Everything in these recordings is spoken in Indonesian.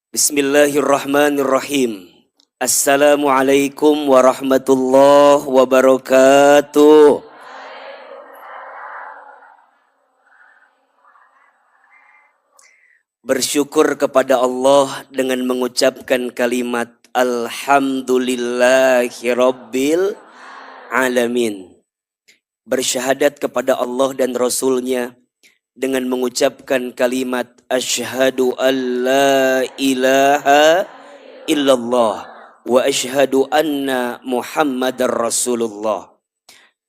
Bismillahirrahmanirrahim. Assalamualaikum warahmatullahi wabarakatuh. Bersyukur kepada Allah dengan mengucapkan kalimat Alhamdulillahirabbil alamin. Bersyahadat kepada Allah dan Rasulnya dengan mengucapkan kalimat asyhadu an la ilaha illallah wa asyhadu anna Muhammadar Rasulullah.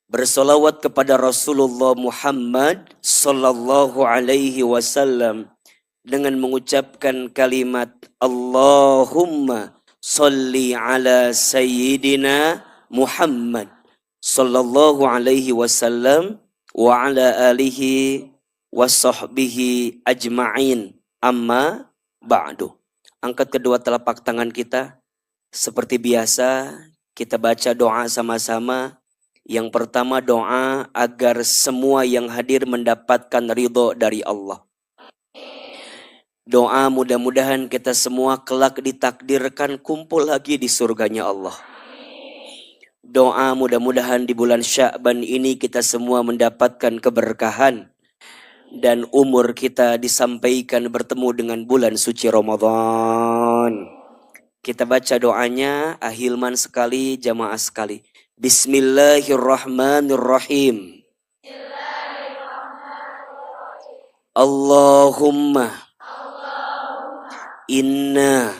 Bersolawat kepada Rasulullah Muhammad sallallahu alaihi wasallam dengan mengucapkan kalimat Allahumma salli ala sayyidina Muhammad sallallahu alaihi wasallam wa ala alihi wasahbihi ajma'in, amma ba'du. Angkat kedua telapak tangan kita. Seperti biasa kita baca doa sama-sama. Yang pertama doa agar semua yang hadir mendapatkan ridho dari Allah. Doa mudah-mudahan kita semua kelak ditakdirkan kumpul lagi di surganya Allah. Doa mudah-mudahan di bulan Sya'ban ini kita semua mendapatkan keberkahan dan umur kita disampaikan bertemu dengan bulan suci Ramadan. Kita baca doanya, ahilman sekali, jamaah sekali. Bismillahirrahmanirrahim. Allahumma inna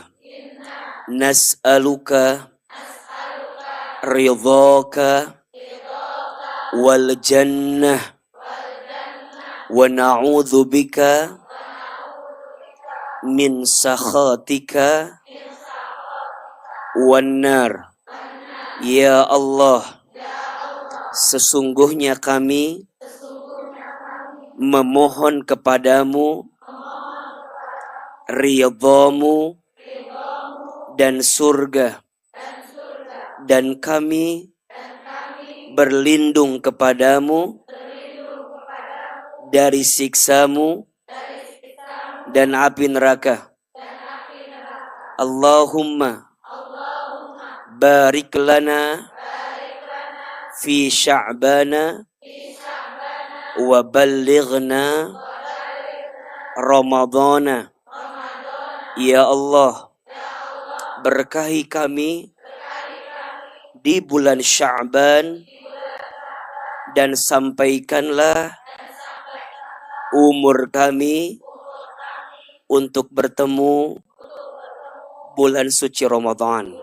nas'aluka ridhaka wal jannah wa na'udzu bika min sakhatika wan nar. Ya Allah, sesungguhnya kami memohon kepadamu ridhamu dan surga, dan kami berlindung kepadamu dari siksamu dan api neraka. Allahumma barik lana fi sya'bana wa ballighna ramadana. Ya Allah, berkahi kami di bulan Sya'ban dan sampaikanlah umur kami untuk bertemu bulan suci Ramadan.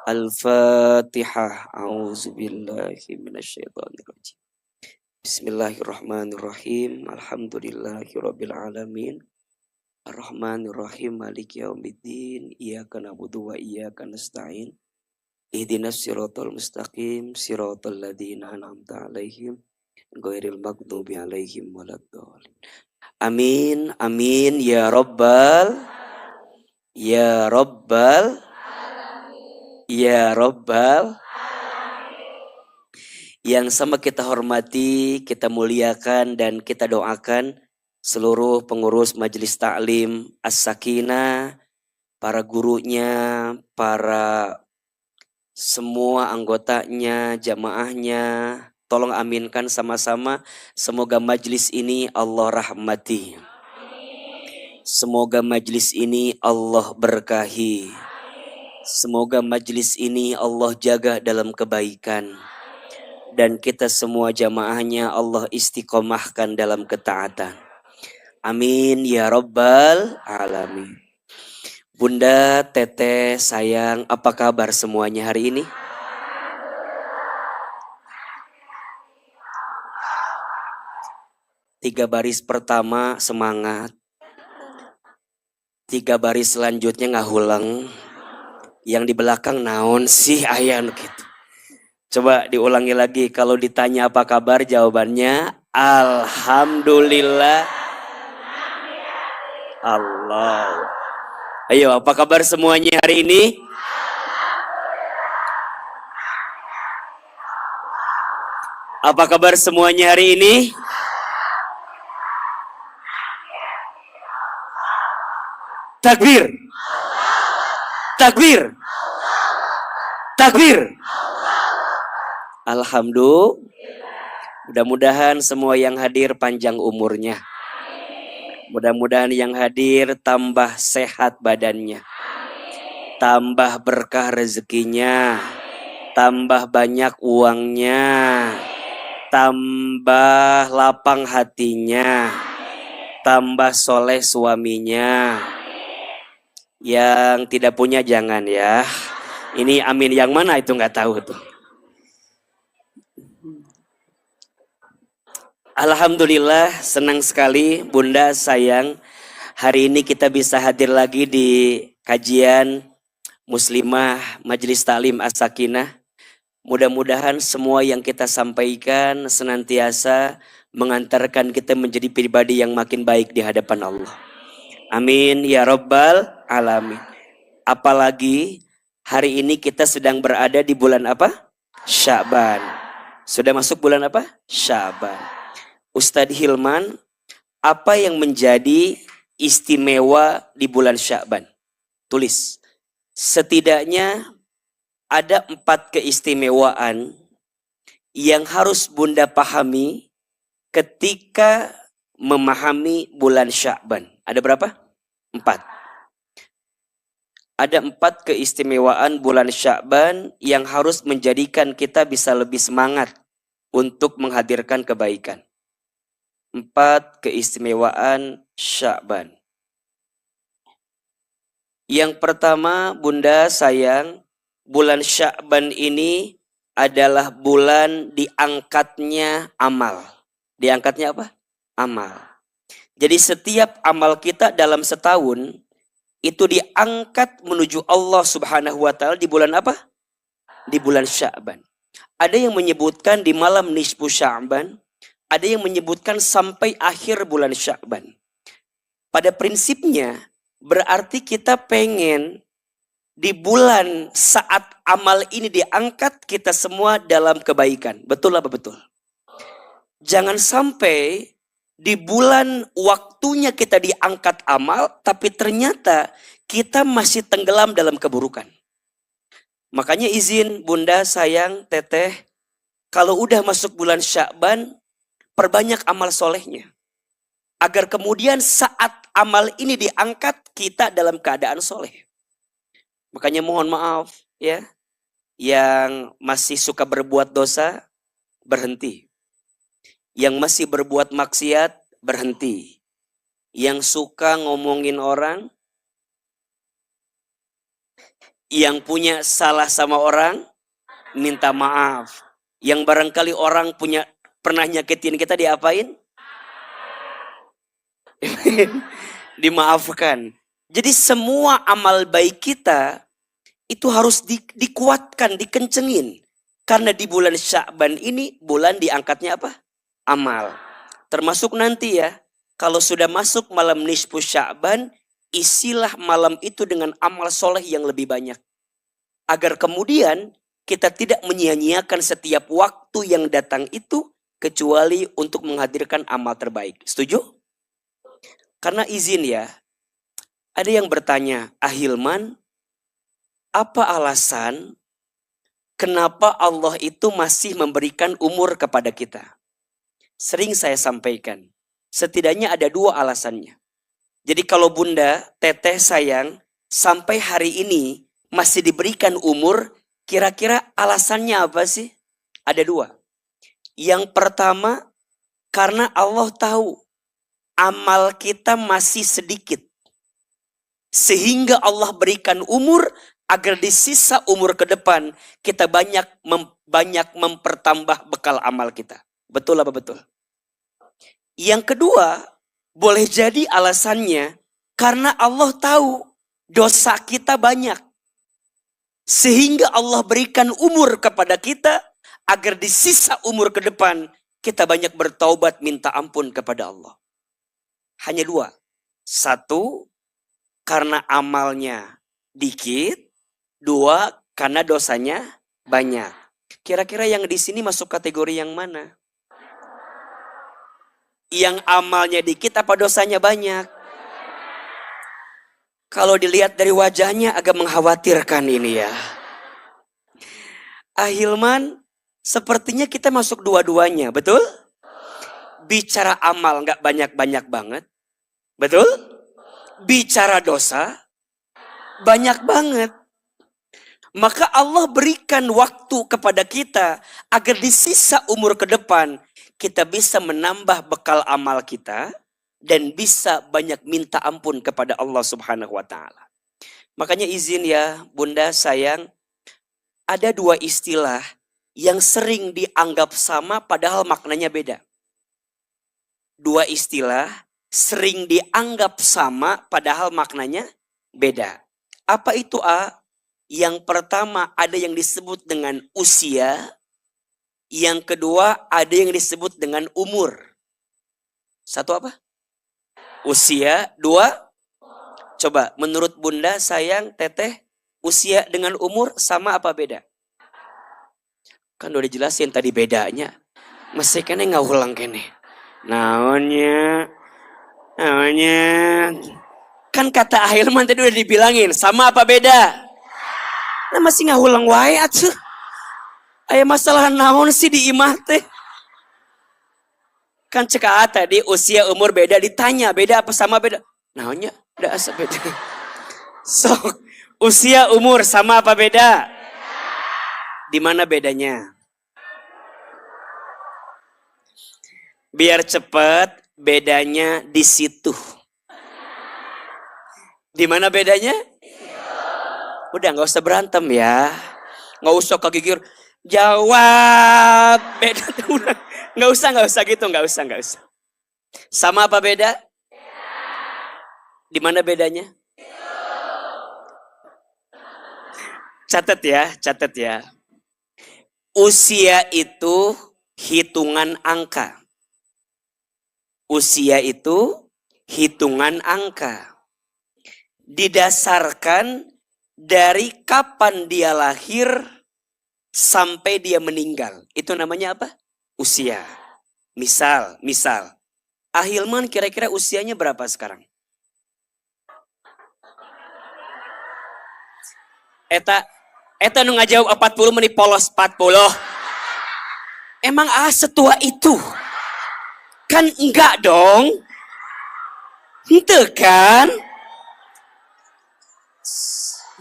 Al-Fatihah. A'udzubillahi minasyaitonirrajim. Bismillahirrahmanirrahim. Alhamdulillahirabbil alamin. Ar-Rahmanirrahim. Maliki yaumiddin. Iyyaka na'budu wa iyyaka nasta'in. Ihdinas siratal mustaqim. Siratal ladzina an'amta 'alaihim ghairil maghdubi 'alaihim waladdallin. Amin amin ya rabbal Yang sama kita hormati, kita muliakan dan kita doakan seluruh pengurus Majelis Ta'lim As-Sakinah, para gurunya, para semua anggotanya, jamaahnya. Tolong aminkan sama-sama. Semoga majlis ini Allah rahmati. Semoga majlis ini Allah berkahi. Semoga majlis ini Allah jaga dalam kebaikan. Dan kita semua jamaahnya Allah istiqomahkan dalam ketaatan. Amin ya rabbal alamin. Bunda, teteh, sayang, apa kabar semuanya hari ini? Tiga baris pertama semangat. Tiga baris selanjutnya ngahulang. Yang di belakang naon sih ayan gitu. Coba diulangi lagi. Kalau ditanya apa kabar, jawabannya alhamdulillah. Allah. Ayo, apa kabar semuanya hari ini? Apa kabar semuanya hari ini? Takbir. Takbir. Takbir. Alhamdulillah. Mudah-mudahan semua yang hadir panjang umurnya. Mudah-mudahan yang hadir tambah sehat badannya. Tambah berkah rezekinya. Tambah banyak uangnya. Tambah lapang hatinya. Tambah soleh suaminya. Yang tidak punya jangan ya. Ini amin yang mana itu nggak tahu tuh. Alhamdulillah, senang sekali Bunda sayang. Hari ini kita bisa hadir lagi di kajian Muslimah Majelis Taklim As-Sakinah. Mudah-mudahan semua yang kita sampaikan senantiasa mengantarkan kita menjadi pribadi yang makin baik di hadapan Allah. Amin ya Rabbal Alamin. Apalagi hari ini kita sedang berada di bulan apa? Sya'ban. Sudah masuk bulan apa? Sya'ban. Ustadz Hilman, apa yang menjadi istimewa di bulan Sya'ban? Tulis. Setidaknya ada 4 keistimewaan yang harus Bunda pahami ketika memahami bulan Sya'ban. Ada berapa? 4. Ada 4 keistimewaan bulan Sya'ban yang harus menjadikan kita bisa lebih semangat untuk menghadirkan kebaikan. 4 keistimewaan Sya'ban. Yang pertama, Bunda sayang, bulan Sya'ban ini adalah bulan diangkatnya amal. Diangkatnya apa? Amal. Jadi setiap amal kita dalam setahun itu diangkat menuju Allah Subhanahu wa taala di bulan apa? Di bulan Sya'ban. Ada yang menyebutkan di malam nisfu Sya'ban, ada yang menyebutkan sampai akhir bulan Sya'ban. Pada prinsipnya berarti kita pengen di bulan saat amal ini diangkat kita semua dalam kebaikan. Betul apa betul? Jangan sampai di bulan waktunya kita diangkat amal, tapi ternyata kita masih tenggelam dalam keburukan. Makanya izin Bunda, sayang, Teteh, kalau udah masuk bulan Sya'ban, perbanyak amal solehnya. Agar kemudian saat amal ini diangkat, kita dalam keadaan soleh. Makanya mohon maaf ya, yang masih suka berbuat dosa, berhenti. Yang masih berbuat maksiat, berhenti. Yang suka ngomongin orang, yang punya salah sama orang, minta maaf. Yang barangkali orang pernah nyakitin kita, diapain? Dimaafkan. Jadi semua amal baik kita itu harus dikuatkan, dikencengin. Karena di bulan Sya'ban ini bulan diangkatnya apa? Amal. Termasuk nanti ya, kalau sudah masuk malam nisfu Sya'ban, isilah malam itu dengan amal soleh yang lebih banyak. Agar kemudian kita tidak menyia-nyiakan setiap waktu yang datang itu, kecuali untuk menghadirkan amal terbaik. Setuju? Karena izin ya, ada yang bertanya, Ahilman, apa alasan kenapa Allah itu masih memberikan umur kepada kita? Sering saya sampaikan, setidaknya ada 2 alasannya. Jadi kalau Bunda, Teteh sayang, sampai hari ini masih diberikan umur, kira-kira alasannya apa sih? Ada 2. Yang pertama, karena Allah tahu amal kita masih sedikit. Sehingga Allah berikan umur agar di sisa umur ke depan kita banyak mempertambah bekal amal kita. Betul apa betul? Yang kedua, boleh jadi alasannya karena Allah tahu dosa kita banyak. Sehingga Allah berikan umur kepada kita agar di sisa umur ke depan kita banyak bertaubat minta ampun kepada Allah. Hanya 2. 1, karena amalnya dikit. 2, karena dosanya banyak. Kira-kira yang di sini masuk kategori yang mana? Yang amalnya dikit apa dosanya banyak? Kalau dilihat dari wajahnya agak mengkhawatirkan ini ya. Ahilman, sepertinya kita masuk dua-duanya, betul? Bicara amal nggak banyak-banyak banget, betul? Bicara dosa banyak banget. Maka Allah berikan waktu kepada kita agar di sisa umur ke depan kita bisa menambah bekal amal kita dan bisa banyak minta ampun kepada Allah Subhanahu wa taala. Makanya izin ya, Bunda sayang, ada dua istilah yang sering dianggap sama padahal maknanya beda. Dua istilah sering dianggap sama padahal maknanya beda. Apa itu A? Yang pertama ada yang disebut dengan usia. Yang kedua ada yang disebut dengan umur. Satu apa? Usia. Dua. Coba menurut Bunda, sayang, Teteh, usia dengan umur sama apa beda? Kan udah dijelasin tadi bedanya. Masih kene nggak ulang kene. Naonnya. Kan kata Ahilman tadi udah dibilangin sama apa beda? Nah masih ngahulang wae atuh. Aya masalah naon sih di imah teh? Kan cek tadi usia umur beda, ditanya beda apa sama beda? Naonnya? Da asa beda. So, usia umur sama apa beda? Di mana bedanya? Biar cepat, bedanya di situ. Di mana bedanya? Udah nggak usah berantem ya, nggak usah kegigir. Jawab beda tuh, nggak usah gitu, nggak usah. Sama apa beda? Di mana bedanya? Catat ya. Usia itu hitungan angka. Usia itu hitungan angka. Didasarkan dari kapan dia lahir sampai dia meninggal. Itu namanya apa? Usia. Misal. Ahilman kira-kira usianya berapa sekarang? Eta nu ngajawab 40 menit polos 40. Emang setua itu? Kan enggak dong. Ente kan?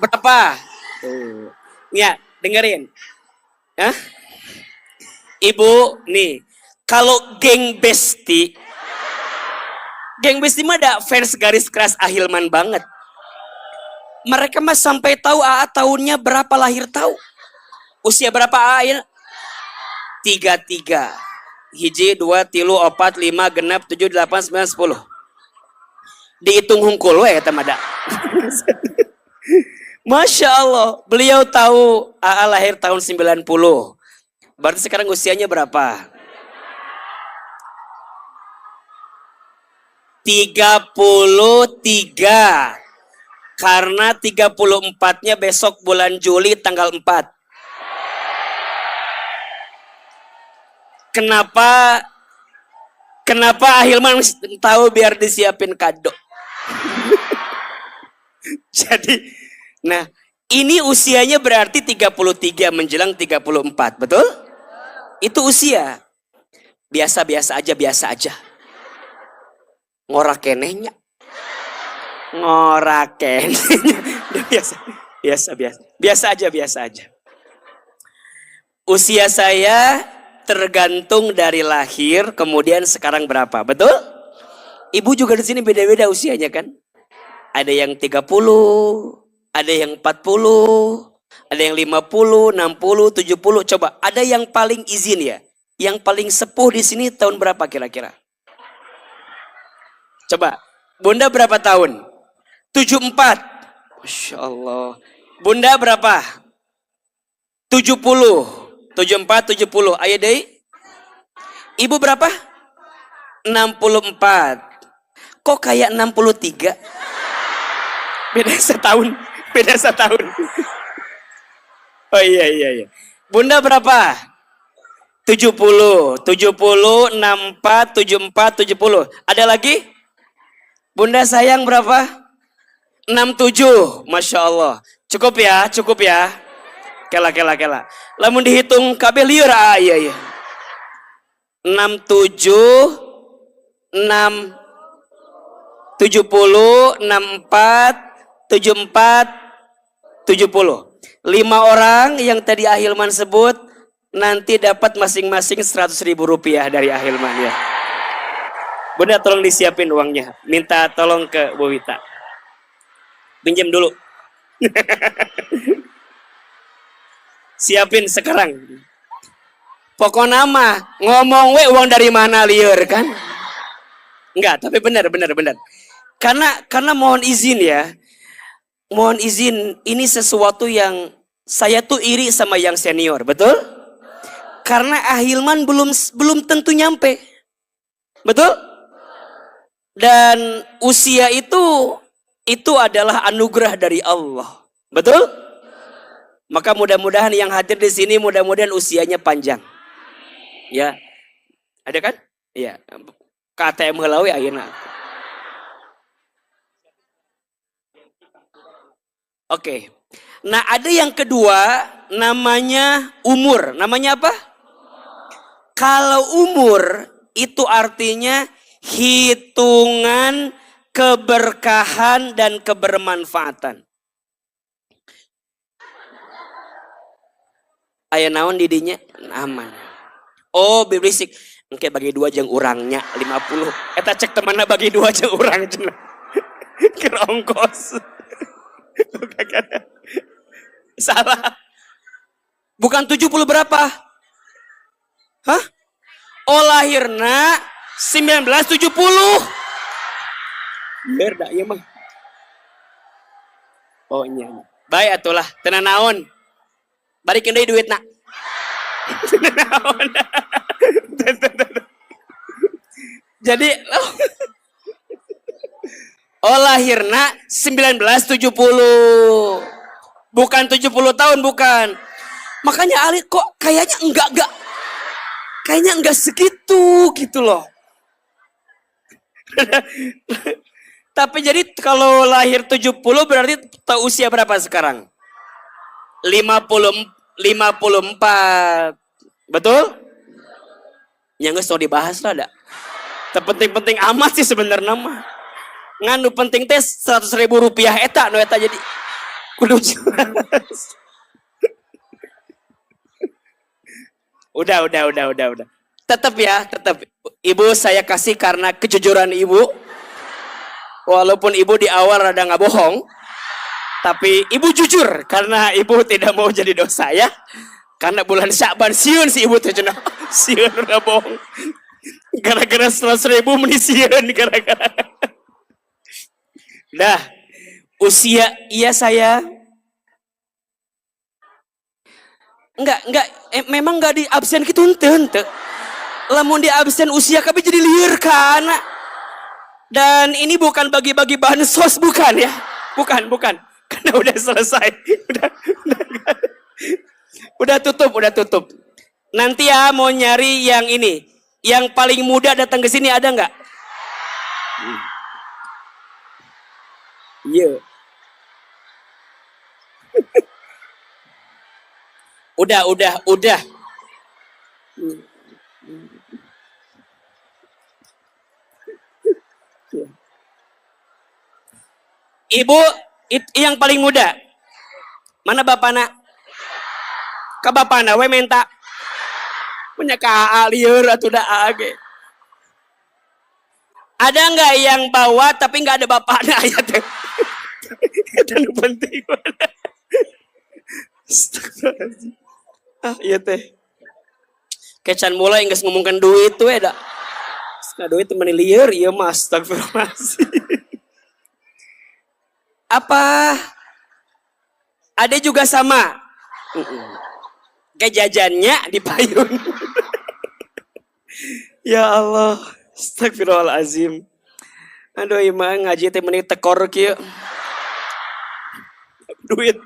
Berapa? Tuh. Ya, dengerin. Hah? Ibu, nih. Kalau geng besti mah ada fans garis keras Ahilman banget. Mereka mah sampai tahu tahunnya berapa, lahir tahu. Usia berapa AA? 33. Hiji, 2, 3, 4, 5, genap, 7, 8, 9, 10. Dihitung hungkul we eta mah da. Masya Allah, beliau tahu AA lahir tahun 90. Berarti sekarang usianya berapa? 33. Karena 34-nya besok bulan Juli tanggal 4. Kenapa Ahilman tahu biar disiapin kado? Jadi, nah, ini usianya berarti 33 menjelang 34, betul? Itu usia. Biasa aja. Ngorak kenehnya. Biasa aja. Usia saya tergantung dari lahir, kemudian sekarang berapa, betul? Ibu juga di sini beda-beda usianya kan? Ada yang 30, ada yang 40, ada yang 50, 60, 70. Coba, ada yang paling izin ya? Yang paling sepuh di sini tahun berapa kira-kira? Coba, Bunda berapa tahun? 74. Masya Allah. Bunda berapa? 70. 74, 70. Ayo deh. Ibu berapa? 64. Kok kayak 63? Beda setahun. Oh iya. Bunda berapa? 70, 64, 70. Ada lagi? Bunda sayang berapa? 67, Masya Allah. Cukup ya, cukup ya. Kela, kela, kela. Lamun dihitung kabeh lieur, iya. 67, 6, 70, 64, 74, 70. 5 orang yang tadi Ahilman sebut, nanti dapat masing-masing 100.000 rupiah dari Ahilman ya. Bunda tolong disiapin uangnya. Minta tolong ke Bu Wita. Pinjam dulu. Siapin sekarang. Pokoknya mah ngomong we uang dari mana liur kan? Enggak, tapi benar. Karena mohon izin ya. Mohon izin, ini sesuatu yang saya tuh iri sama yang senior, betul? Karena Ahilman belum tentu nyampe. Betul? Dan usia itu adalah anugerah dari Allah. Betul? Maka mudah-mudahan yang hadir di sini mudah-mudahan usianya panjang. Ya. Ada kan? Iya. KTM heulawe ayeuna. Oke. Nah, ada yang kedua namanya umur. Namanya apa? Kalau umur itu artinya hitungan keberkahan dan kebermanfaatan. Aya naon didinya? Aman. Oh, biblisik. Engke bagi 2 jeung urangnya 50. Eta cek temanna bagi 2 jeung urang cenah. Keur ongkos. Salah. Bukan 70 berapa? Hah? Oh, lahirna 1970. Biar dah ieu mah. Oh nya. Baik atulah, tenan naon. Balikin deui duitna. Tenan naon. Jadi oh lahirna 1970. Bukan 70 tahun, bukan. Makanya Ali kok kayaknya enggak segitu gitu loh. Tapi jadi kalau lahir 70 berarti usia berapa sekarang? 54. Betul? Yang geus dibahas lah dah. Terpenting-penting amat sih sebenarnya mah. Nganu penting teh 100.000 rupiah eta nu eta jadi kudu jelas. Udah. Tetap ya, tetap. Ibu saya kasih karena kejujuran ibu. Walaupun ibu di awal rada nggak bohong, tapi ibu jujur karena ibu tidak mau jadi dosa ya. Karena bulan Sya'ban siun si ibu teh cenah. Siun udah bohong. Gara-gara 100.000 menisian gara-gara. Dah. Usia iya saya. Memang enggak di absen gitu henteu. Lamun di absen usia kabeh jadi lieur kana. Dan ini bukan bagi-bagi bansos, bukan ya. Bukan. Karena udah selesai. Udah tutup. Nanti ya mau nyari yang ini. Yang paling muda datang ke sini ada nggak? Iya. Udah. Ibu yang paling muda. Mana bapana? Ka bapana we menta. Punya ka lieur atuh da age. Ada nggak yang bawa tapi nggak ada bapana aya teh? Eta nu penting. Astagfirullahaladzim. Iya teh. Kecan mulai geus ngomongkeun duit we da. Nah, duit temen lieur ieu mah astagfirullahaladzim. Apa? Ada juga sama. Kejajannya di payung. Ya Allah, astagfirullahaladzim. Aduh, imah ngaji teh meni tekor kieu. Duit.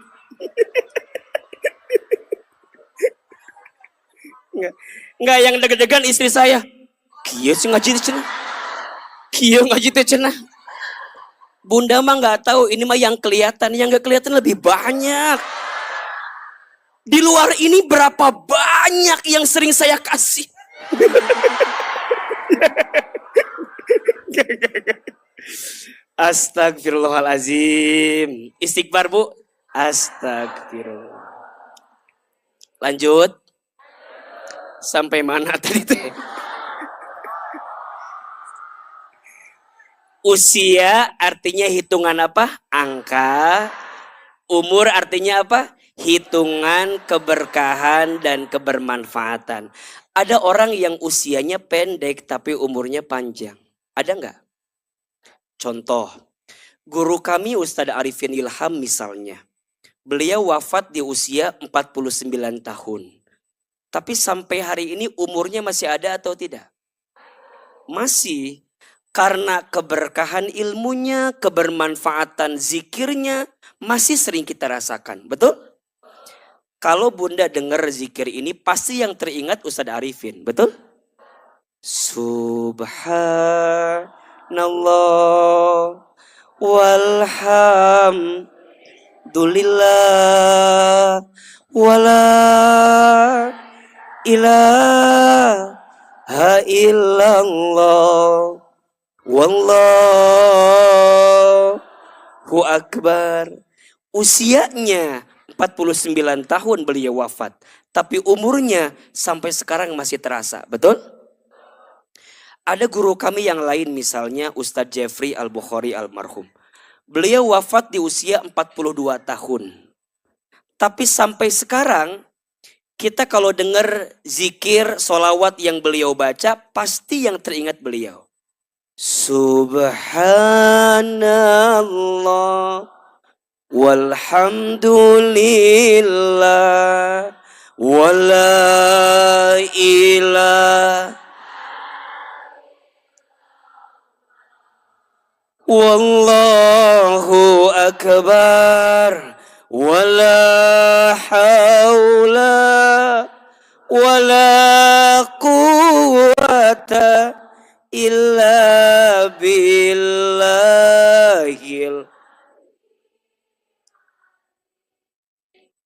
Enggak yang deg-degan istri saya. Kieu sih ngaji teh cenah. Kieu ngaji teh cenah. Bunda mah nggak tahu, ini mah yang kelihatan, yang nggak kelihatan lebih banyak. Di luar ini berapa banyak yang sering saya kasih. Astagfirullahalazim. Istighfar Bu. Astagfirullah. Lanjut. Sampai mana tadi teh? Usia artinya hitungan apa? Angka. Umur artinya apa? Hitungan keberkahan dan kebermanfaatan. Ada orang yang usianya pendek tapi umurnya panjang. Ada nggak? Contoh, guru kami Ustadz Arifin Ilham misalnya. Beliau wafat di usia 49 tahun. Tapi sampai hari ini umurnya masih ada atau tidak? Masih. Karena keberkahan ilmunya, kebermanfaatan zikirnya masih sering kita rasakan. Betul? Kalau Bunda dengar zikir ini pasti yang teringat Ustadz Arifin. Betul? Subhanallah walhamdulillah wala ilaha illallah wallahu akbar. Usianya 49 tahun beliau wafat, tapi umurnya sampai sekarang masih terasa. Betul? Ada guru kami yang lain misalnya Ustadz Jeffrey Al-Bukhari almarhum. Beliau wafat di usia 42 tahun. Tapi sampai sekarang kita kalau dengar zikir, solawat yang beliau baca, pasti yang teringat beliau. Subhanallah walhamdulillah wala ilah wallahu akbar wala haula wala quwata illa billahil.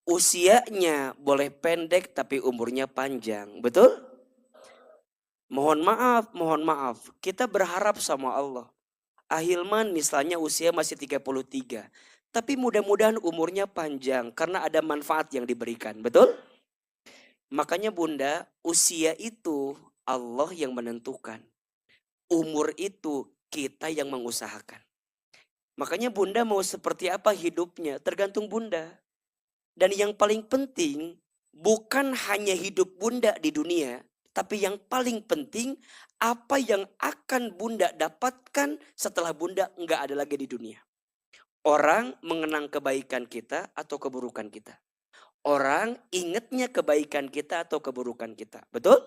Usianya boleh pendek tapi umurnya panjang. Betul? Mohon maaf. Kita berharap sama Allah. Ahilman misalnya usia masih 33. Tapi mudah-mudahan umurnya panjang karena ada manfaat yang diberikan. Betul? Makanya Bunda, usia itu Allah yang menentukan. Umur itu kita yang mengusahakan. Makanya Bunda mau seperti apa hidupnya tergantung Bunda. Dan yang paling penting bukan hanya hidup Bunda di dunia. Tapi yang paling penting apa yang akan Bunda dapatkan setelah Bunda enggak ada lagi di dunia. Orang mengenang kebaikan kita atau keburukan kita. Orang ingatnya kebaikan kita atau keburukan kita. Betul?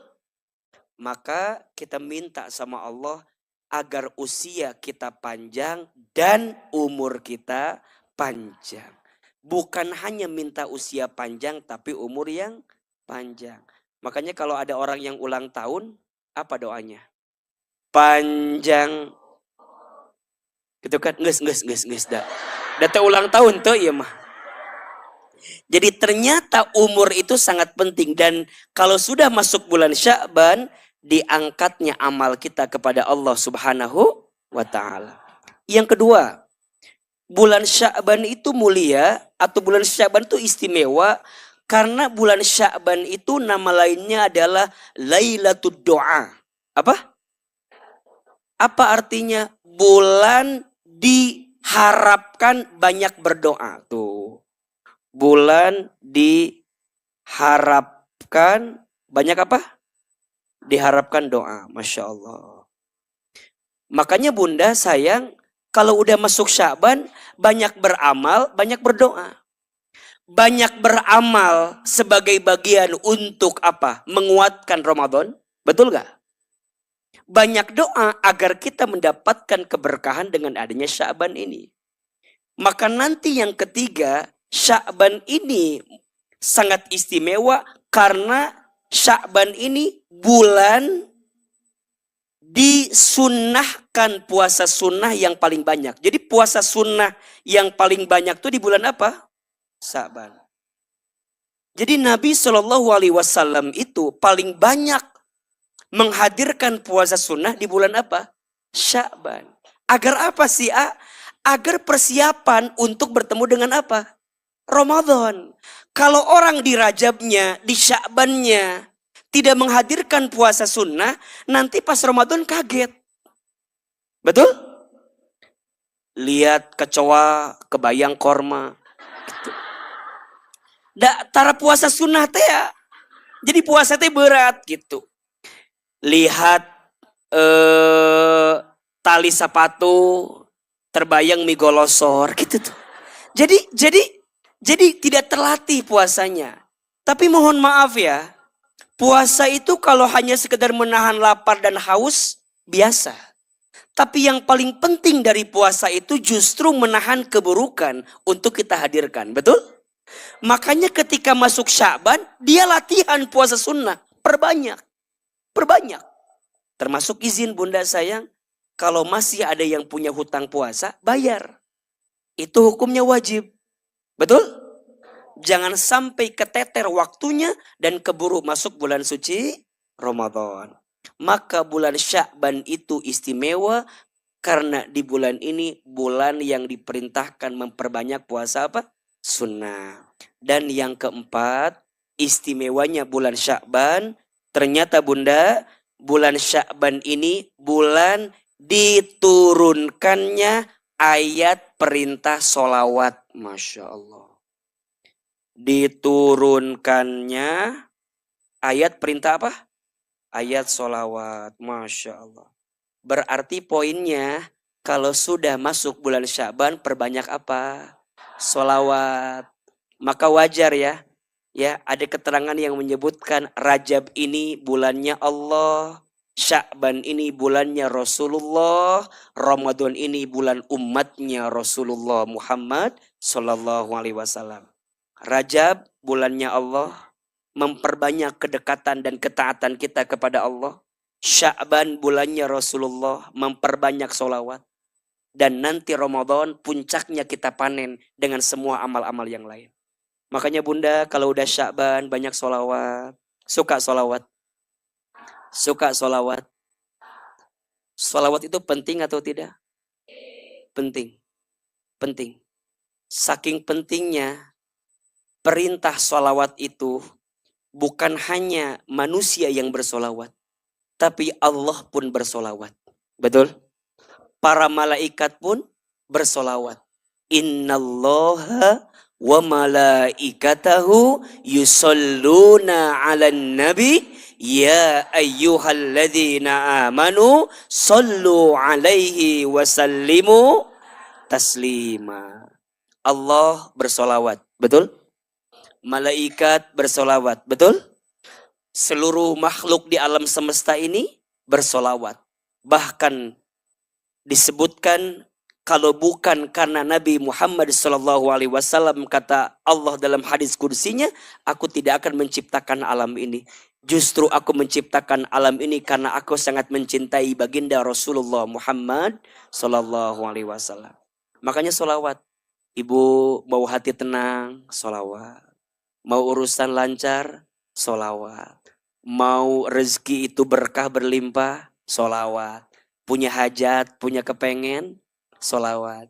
Maka kita minta sama Allah agar usia kita panjang dan umur kita panjang. Bukan hanya minta usia panjang tapi umur yang panjang. Makanya kalau ada orang yang ulang tahun, apa doanya? Panjang. Gitu kan? Nges dah. Data ulang tahun tuh iya mah. Jadi ternyata umur itu sangat penting. Dan kalau sudah masuk bulan Sya'ban, diangkatnya amal kita kepada Allah Subhanahu wa ta'ala. Yang kedua, bulan Sya'ban itu mulia atau bulan Sya'ban itu istimewa karena bulan Sya'ban itu nama lainnya adalah Lailatul Doa. Apa? Apa artinya? Bulan diharapkan banyak berdoa. Tuh. Bulan diharapkan banyak apa? Diharapkan doa. Masya Allah. Makanya Bunda sayang kalau udah masuk Sya'ban banyak beramal, banyak berdoa. Banyak beramal sebagai bagian untuk apa? Menguatkan Ramadan. Betul gak? Banyak doa agar kita mendapatkan keberkahan dengan adanya Sya'ban ini. Maka nanti yang ketiga, Sya'ban ini sangat istimewa karena Sya'ban ini bulan disunnahkan puasa sunnah yang paling banyak. Jadi puasa sunnah yang paling banyak tuh di bulan apa? Sya'ban. Jadi Nabi Shallallahu Alaihi Wasallam itu paling banyak menghadirkan puasa sunnah di bulan apa? Sya'ban. Agar apa sih? Agar persiapan untuk bertemu dengan apa? Ramadan. Kalau orang di Rajabnya, di Sya'bannya tidak menghadirkan puasa sunnah, nanti pas Ramadan kaget. Betul? Lihat kecoa, kebayang korma. Gitu. Tara puasa sunnah teh ya. Jadi puasa teh berat gitu. Lihat tali sepatu terbayang mie golosor gitu tuh. Jadi tidak terlatih puasanya. Tapi mohon maaf ya, puasa itu kalau hanya sekedar menahan lapar dan haus biasa. Tapi yang paling penting dari puasa itu justru menahan keburukan untuk kita hadirkan. Betul? Makanya ketika masuk Sya'ban, dia latihan puasa sunnah. Perbanyak. Termasuk izin bunda sayang, kalau masih ada yang punya hutang puasa, bayar. Itu hukumnya wajib. Betul? Jangan sampai keteter waktunya dan keburu masuk bulan suci Ramadan. Maka bulan Sya'ban itu istimewa karena di bulan ini bulan yang diperintahkan memperbanyak puasa apa? Sunnah. Dan yang keempat, istimewanya bulan Sya'ban, ternyata bunda, bulan Sya'ban ini bulan diturunkannya ayat perintah solawat. Masya Allah. Diturunkannya ayat perintah apa? Ayat solawat. Masya Allah. Berarti poinnya, kalau sudah masuk bulan Sya'ban, perbanyak apa? Solawat. Maka wajar ya. Ya, ada keterangan yang menyebutkan Rajab ini bulannya Allah, Sya'ban ini bulannya Rasulullah, Ramadan ini bulan umatnya Rasulullah Muhammad Sallallahu Alaihi Wasallam. Rajab bulannya Allah, memperbanyak kedekatan dan ketaatan kita kepada Allah. Sya'ban bulannya Rasulullah, memperbanyak solawat. Dan nanti Ramadan puncaknya kita panen dengan semua amal-amal yang lain. Makanya bunda kalau udah Sya'ban banyak solawat. Suka solawat. Solawat itu penting atau tidak? Penting. Saking pentingnya perintah solawat itu bukan hanya manusia yang bersolawat. Tapi Allah pun bersolawat. Betul? Para malaikat pun bersolawat. Innallaha wa malaikatahu yusalluna 'alan nabi ya ayyuhalladzina amanu sallu 'alaihi wa sallimu taslima. Allah bersolawat, betul? Malaikat bersolawat, betul? Seluruh makhluk di alam semesta ini bersolawat. Bahkan disebutkan kalau bukan karena Nabi Muhammad SAW, kata Allah dalam hadis kursinya, aku tidak akan menciptakan alam ini. Justru aku menciptakan alam ini karena aku sangat mencintai baginda Rasulullah Muhammad SAW. Makanya solawat. Ibu mau hati tenang, solawat. Mau urusan lancar, solawat. Mau rezeki itu berkah berlimpah, solawat. Punya hajat, punya kepengen, solawat.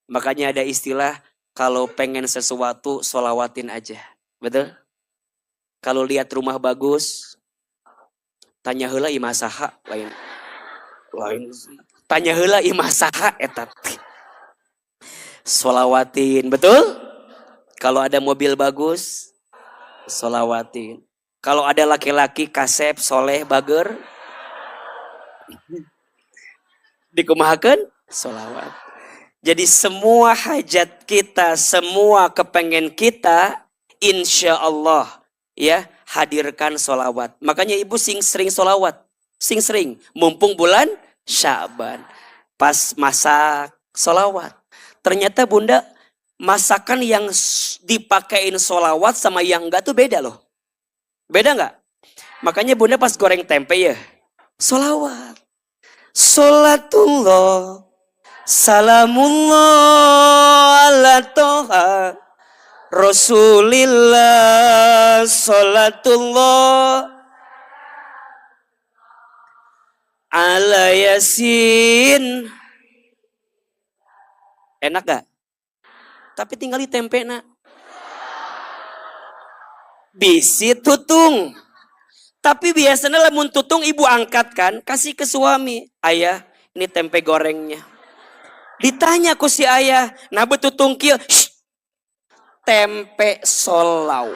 Makanya ada istilah kalau pengen sesuatu solawatin aja. Betul? Kalau lihat rumah bagus, tanya heula imah saha lain. Tanya heula imah saha eta. Solawatin, betul? Kalau ada mobil bagus, solawatin. Kalau ada laki-laki kasep, soleh, bager, dikumahakeun solawat. Jadi semua hajat kita, semua kepengen kita, insya Allah ya hadirkan solawat. Makanya ibu sering solawat, sering. Mumpung bulan Sya'ban, pas masak solawat. Ternyata bunda masakan yang dipakein solawat sama yang enggak tuh beda loh. Beda enggak? Makanya bunda pas goreng tempe ya solawat. Salatullah salamullah ala toha Rasulillah. Salatullah ala yasin. Enak gak? Tapi tinggal di tempe nak. Bisi tutung. Tapi biasanya lamun tutung ibu angkat kan, kasih ke suami. Ayah, ini tempe gorengnya. Ditanya ku si ayah, nah betutung kieu, tempe solau.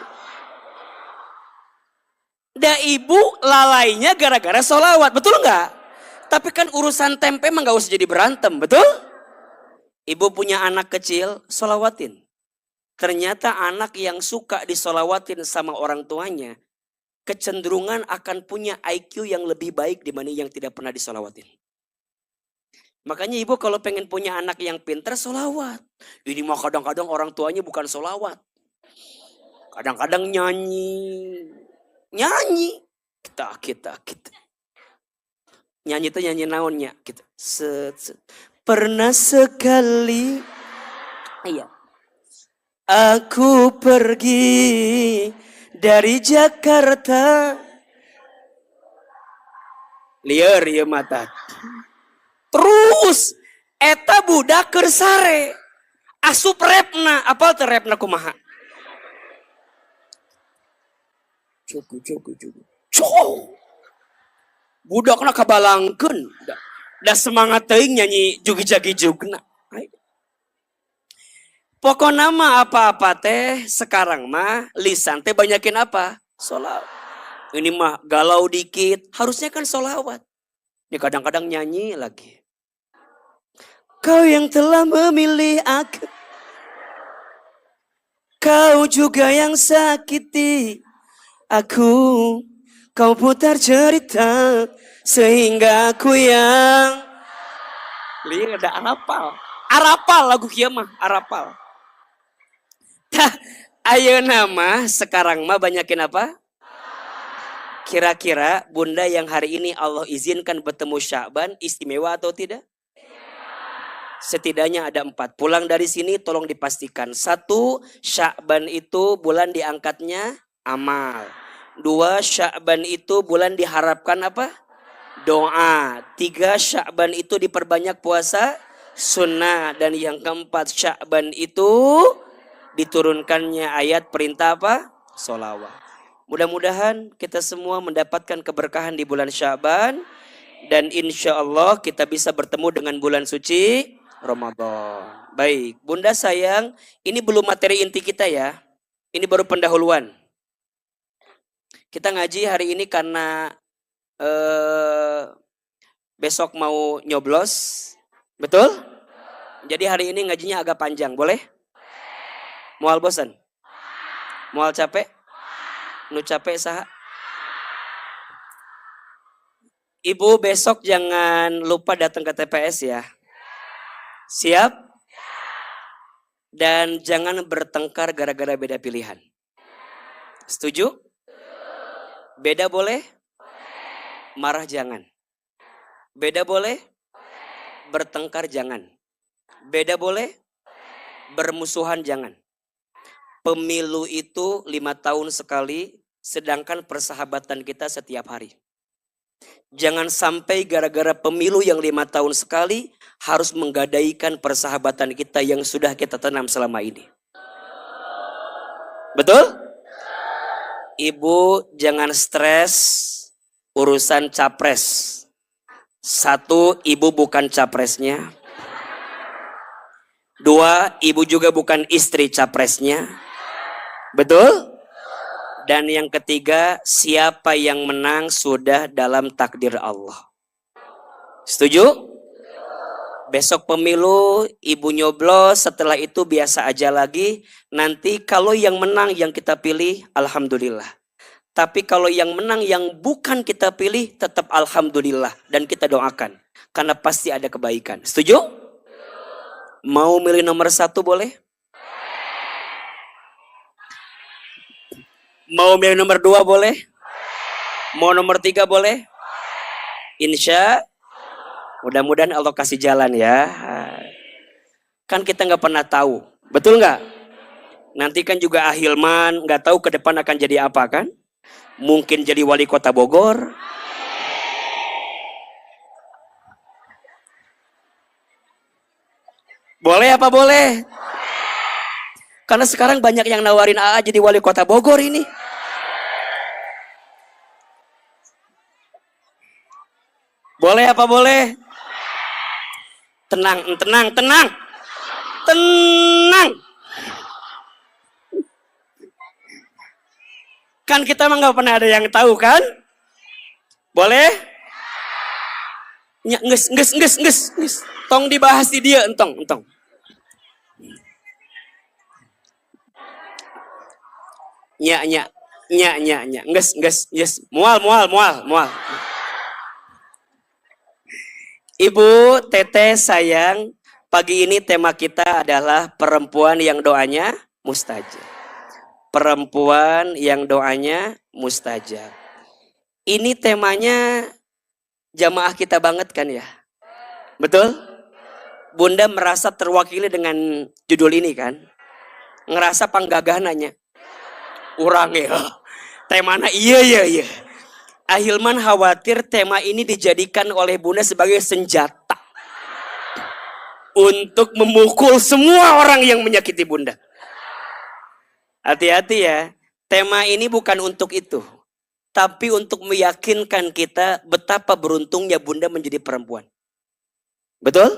Da ibu lalainya gara-gara solawat, betul nggak? Tapi kan urusan tempe emang gak usah jadi berantem, betul? Ibu punya anak kecil, solawatin. Ternyata anak yang suka disolawatin sama orang tuanya, kecenderungan akan punya IQ yang lebih baik dibanding yang tidak pernah disolawatin. Makanya ibu kalau pengen punya anak yang pintar, solawat. Ini mah kadang-kadang orang tuanya bukan solawat. Kadang-kadang nyanyi. Nyanyi. Kita. Nyanyi itu nyanyi naonnya. Gitu. Pernah sekali. Iya. Aku pergi dari Jakarta. Liar ya mata. Terus eta budak keur sare asup repna, apal teh repna kumaha? Cukup. Budakna kabalangkeun. Da semangat teuing nyanyi jugi-jagi-jugna. Pokona mah apa-apa teh sekarang mah lisan teh banyakin apa? Sholawat. Ini mah galau dikit, harusnya kan sholawat. Ini kadang-kadang nyanyi lagi. Kau yang telah memilih aku, kau juga yang sakiti aku. Kau putar cerita sehingga aku yang lihat ada arapal lagu kieu mah arapal. Tah ayeuna mah sekarang mah banyakin apa? Kira-kira bunda yang hari ini Allah izinkan bertemu Sya'ban istimewa atau tidak? Setidaknya ada 4. Pulang dari sini tolong dipastikan. 1, Sya'ban itu bulan diangkatnya amal. 2, Sya'ban itu bulan diharapkan apa? Doa. 3, Sya'ban itu diperbanyak puasa sunnah. Dan yang keempat, Sya'ban itu diturunkannya ayat perintah apa? Sholawat. Mudah-mudahan kita semua mendapatkan keberkahan di bulan Sya'ban. Dan insya Allah kita bisa bertemu dengan bulan suci Ramadan. Baik, bunda sayang, ini belum materi inti kita ya. Ini baru pendahuluan. Kita ngaji hari ini karena besok mau nyoblos. Betul? Jadi hari ini ngajinya agak panjang, boleh? Mual bosan? Mual capek? Nu capek saha? Ibu besok jangan lupa datang ke TPS ya. Siap? Dan jangan bertengkar gara-gara beda pilihan. Setuju? Beda boleh? Marah jangan. Beda boleh? Bertengkar jangan. Beda boleh? Bermusuhan jangan. Pemilu itu 5 tahun sekali, sedangkan persahabatan kita setiap hari. Jangan sampai gara-gara pemilu yang 5 tahun sekali harus menggadaikan persahabatan kita yang sudah kita tanam selama ini. Betul? Ibu jangan stres urusan capres. 1, ibu bukan capresnya. 2, ibu juga bukan istri capresnya. Betul? Dan yang ketiga, siapa yang menang sudah dalam takdir Allah. Setuju? Besok pemilu, ibu nyoblos, setelah itu biasa aja lagi. Nanti kalau yang menang yang kita pilih, alhamdulillah. Tapi kalau yang menang yang bukan kita pilih, tetap alhamdulillah. Dan kita doakan. Karena pasti ada kebaikan. Setuju? Mau milih nomor 1 boleh? Mau milih nomor 2 boleh? Mau nomor 3 boleh? Insya Mudah-mudahan Allah kasih jalan ya. Kan kita nggak pernah tahu, betul nggak? Nanti kan juga Ahilman nggak tahu ke depan akan jadi apa kan? Mungkin jadi wali kota Bogor. Boleh apa boleh? Karena sekarang banyak yang nawarin AA jadi wali kota Bogor ini. Boleh apa boleh? Tenang, tenang, tenang. Tenang. Kan kita mah nggak pernah ada yang tahu kan? Boleh? Ya, nges. Tong dibahas di dia, entong. Nya. Nges. Mual. Ibu, teteh, sayang, pagi ini tema kita adalah perempuan yang doanya mustajab. Perempuan yang doanya mustajab. Ini temanya jamaah kita banget kan ya? Betul? Bunda merasa terwakili dengan judul ini kan? Ngerasa panggagah nanya. Urang ya. Temana iya. Ahilman khawatir tema ini dijadikan oleh Bunda sebagai senjata. Untuk memukul semua orang yang menyakiti Bunda. Hati-hati ya. Tema ini bukan untuk itu. Tapi untuk meyakinkan kita betapa beruntungnya Bunda menjadi perempuan. Betul?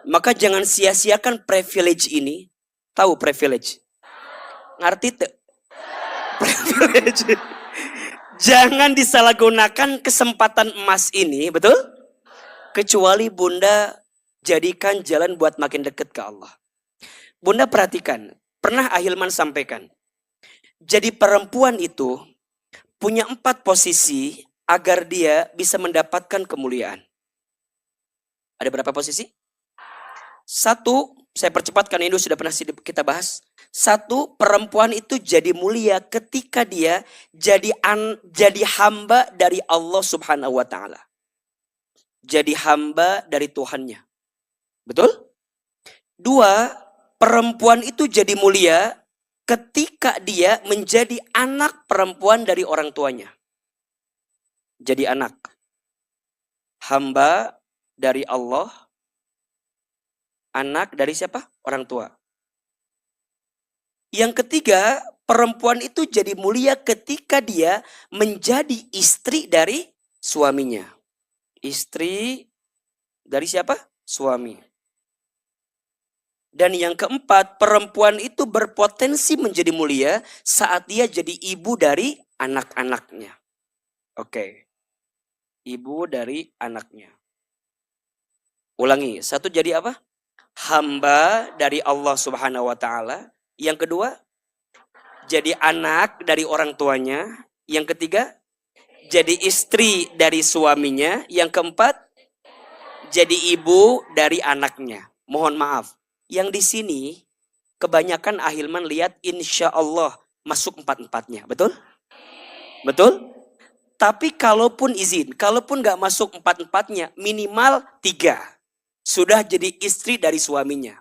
Maka jangan sia-siakan privilege ini. Tahu privilege? Ngerti tuh? Privilege. Jangan disalahgunakan kesempatan emas ini, betul? Kecuali Bunda jadikan jalan buat makin dekat ke Allah. Bunda perhatikan, pernah Ahilman sampaikan. Jadi perempuan itu punya 4 posisi agar dia bisa mendapatkan kemuliaan. Ada berapa posisi? 1, saya percepat karena ini sudah pernah kita bahas. 1, perempuan itu jadi mulia ketika dia jadi hamba dari Allah Subhanahu wa taala. Jadi hamba dari Tuhannya. Betul? 2, perempuan itu jadi mulia ketika dia menjadi anak perempuan dari orang tuanya. Jadi anak. Hamba dari Allah. Anak dari siapa? Orang tua. Yang ketiga, perempuan itu jadi mulia ketika dia menjadi istri dari suaminya. Istri dari siapa? Suami. Dan yang keempat, perempuan itu berpotensi menjadi mulia saat dia jadi ibu dari anak-anaknya. Oke. Ibu dari anaknya. Ulangi, 1 jadi apa? Hamba dari Allah Subhanahu wa taala. Yang kedua, jadi anak dari orang tuanya. Yang ketiga, jadi istri dari suaminya. Yang keempat, jadi ibu dari anaknya. Mohon maaf, yang di sini kebanyakan Ahilman lihat insya Allah masuk 4-4-nya. Betul? Betul? Tapi kalaupun gak masuk 4-4-nya, minimal 3. Sudah jadi istri dari suaminya.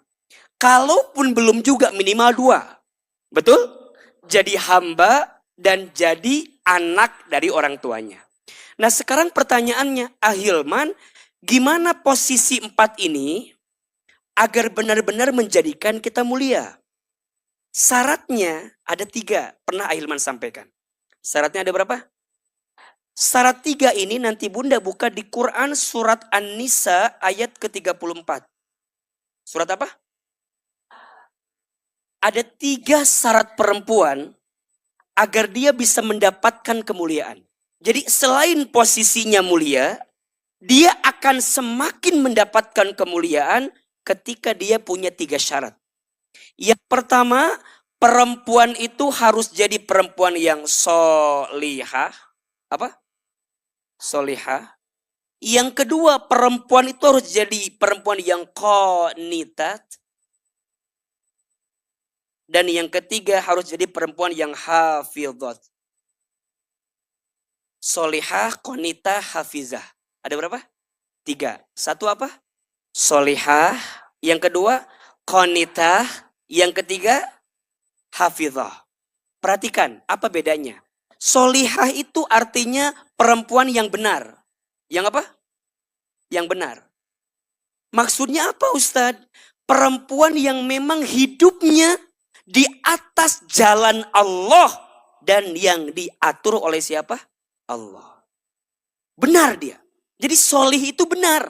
Kalaupun belum juga minimal 2. Betul? Jadi hamba dan jadi anak dari orang tuanya. Nah sekarang pertanyaannya, Ahilman, gimana posisi 4 ini agar benar-benar menjadikan kita mulia? Syaratnya ada 3, pernah Ahilman sampaikan. Syaratnya ada berapa? Syarat 3 ini nanti Bunda buka di Quran surat An-Nisa ayat ke-34. Surat apa? Ada 3 syarat perempuan agar dia bisa mendapatkan kemuliaan. Jadi selain posisinya mulia, dia akan semakin mendapatkan kemuliaan ketika dia punya 3 syarat. Yang pertama, perempuan itu harus jadi perempuan yang solihah. Apa? Solihah. Yang kedua, perempuan itu harus jadi perempuan yang qanitat. Dan yang ketiga harus jadi perempuan yang hafizat. Solihah, qanitah, hafizah. Ada berapa? 3. Satu apa? Solihah. Yang kedua, qanitah. Yang ketiga, hafizah. Perhatikan, apa bedanya? Solihah itu artinya perempuan yang benar. Yang apa? Yang benar. Maksudnya apa, Ustadz? Perempuan yang memang hidupnya di atas jalan Allah dan yang diatur oleh siapa? Allah. Benar dia. Jadi solih itu benar.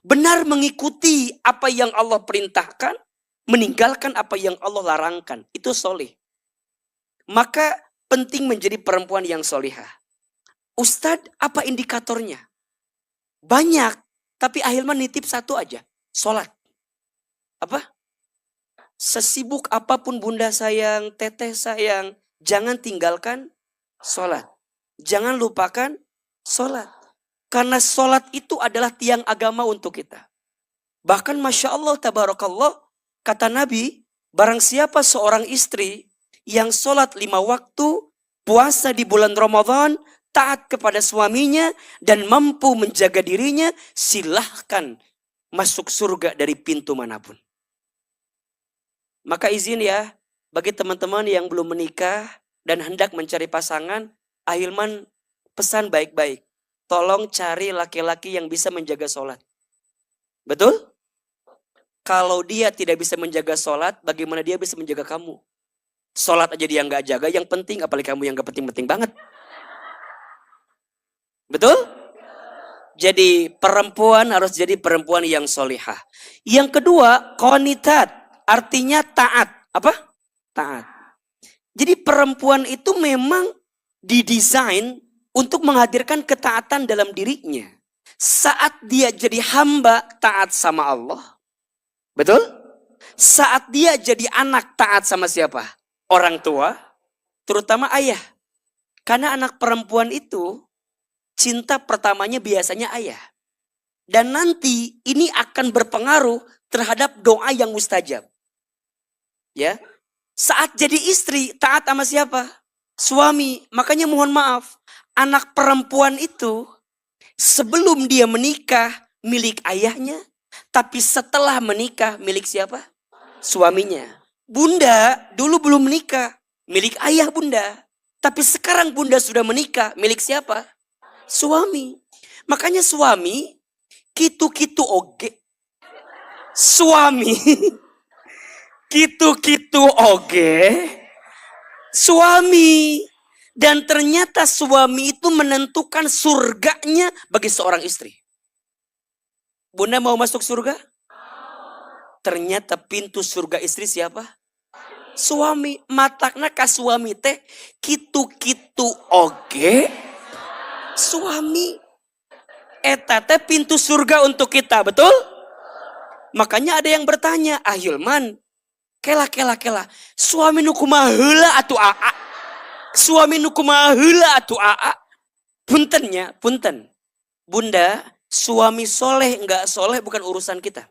Benar mengikuti apa yang Allah perintahkan, meninggalkan apa yang Allah larangkan. Itu solih. Maka penting menjadi perempuan yang solihah. Ustadz, apa indikatornya? Banyak. Tapi Ahilman nitip satu aja. Sholat. Apa? Sesibuk apapun bunda sayang, teteh sayang, jangan tinggalkan sholat. Jangan lupakan sholat. Karena sholat itu adalah tiang agama untuk kita. Bahkan Masya Allah, tabarakallah, kata Nabi, barang siapa seorang istri yang sholat 5 waktu, puasa di bulan Ramadan, taat kepada suaminya, dan mampu menjaga dirinya, silahkan masuk surga dari pintu manapun. Maka izin ya, bagi teman-teman yang belum menikah dan hendak mencari pasangan, Ahilman pesan baik-baik. Tolong cari laki-laki yang bisa menjaga sholat. Betul? Kalau dia tidak bisa menjaga sholat, bagaimana dia bisa menjaga kamu? Sholat aja dia nggak jaga, yang penting apalagi kamu yang nggak penting-penting banget. Betul? Jadi perempuan harus jadi perempuan yang solihah. Yang kedua, qanitat, artinya taat. Apa? Taat. Jadi perempuan itu memang didesain untuk menghadirkan ketaatan dalam dirinya. Saat dia jadi hamba taat sama Allah. Betul? Saat dia jadi anak taat sama siapa? Orang tua, terutama ayah. Karena anak perempuan itu cinta pertamanya biasanya ayah. Dan nanti ini akan berpengaruh terhadap doa yang mustajab. Ya. Saat jadi istri taat sama siapa? Suami. Makanya mohon maaf, anak perempuan itu sebelum dia menikah milik ayahnya, tapi setelah menikah milik siapa? Suaminya. Bunda dulu belum menikah, milik ayah bunda. Tapi sekarang bunda sudah menikah, milik siapa? Suami. Makanya suami kitu-kitu oge. Suami kitu-kitu oge. Suami. Dan ternyata suami itu menentukan surganya bagi seorang istri. Bunda mau masuk surga? Ternyata pintu surga istri siapa? Suami. Matakna ka suami teh kitu-kitu oge. Suami. Eta teh pintu surga untuk kita, betul? Makanya ada yang bertanya, Ahilman, kela. Suami nu kumaha heula atuh aa. Suami nu kumaha heula atuh aa. Punten. Bunda, suami soleh enggak soleh bukan urusan kita.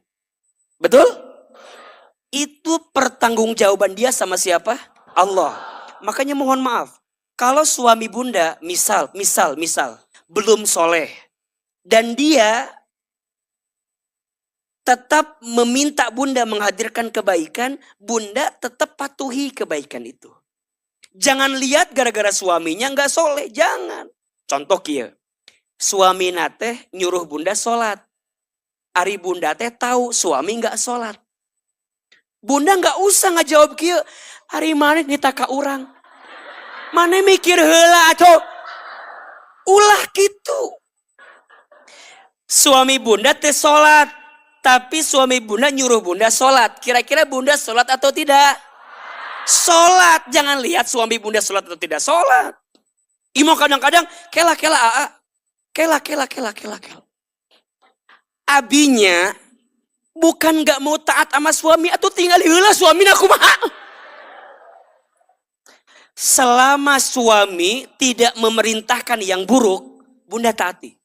Betul? Itu pertanggungjawaban dia sama siapa? Allah. Makanya mohon maaf. Kalau suami bunda, misal, belum soleh. Dan dia tetap meminta bunda menghadirkan kebaikan, bunda tetap patuhi kebaikan itu. Jangan lihat gara-gara suaminya nggak soleh, jangan. Contoh kia, suami nate nyuruh bunda sholat. Ari bunda teh tahu suami nggak sholat. Bunda nggak usah ngajawab kia, hari mana nita ka urang. Mana mikir heula atau ulah gitu. Suami bunda teh sholat, tapi suami bunda nyuruh bunda sholat. Kira-kira bunda sholat atau tidak? Sholat. Jangan lihat suami bunda sholat atau tidak sholat. Imo kadang-kadang kela aa. Kela. Abinya bukan gak mau taat sama suami atau tinggal heula suami kumaha. Selama suami tidak memerintahkan yang buruk, bunda taati.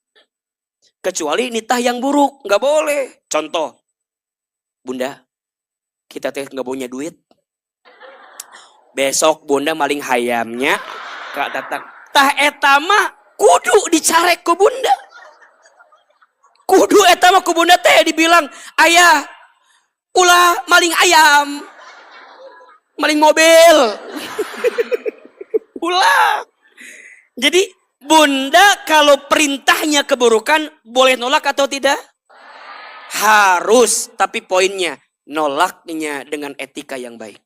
Kecuali nitah yang buruk, nggak boleh. Contoh, bunda, kita teh nggak punya duit. Besok bunda maling hayamnya, kak datang. Tah etama kudu dicarek ke bunda. Kudu eta mah ku bunda teh dibilang, ayah, ulah maling ayam, maling mobil. Ulah. Jadi bunda kalau perintahnya keburukan boleh nolak atau tidak? Harus, tapi poinnya nolaknya dengan etika yang baik.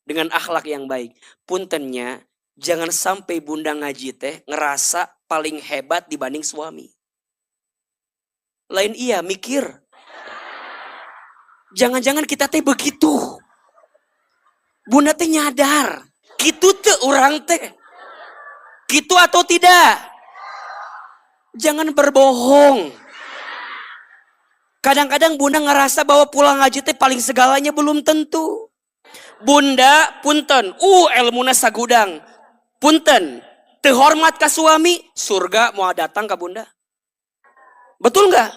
Dengan akhlak yang baik. Puntennya, jangan sampai bunda ngaji teh ngerasa paling hebat dibanding suami. Lain iya mikir. Jangan-jangan kita teh begitu. Bunda teh nyadar. Kitu teh orang teh. Kitu atau tidak? Jangan berbohong. Kadang-kadang bunda ngerasa bahwa pulang ngaji teh paling segalanya, belum tentu. Bunda punten, ilmuna sagudang. Punten, terhormat ke suami, surga mau datang ke bunda. Betul nggak?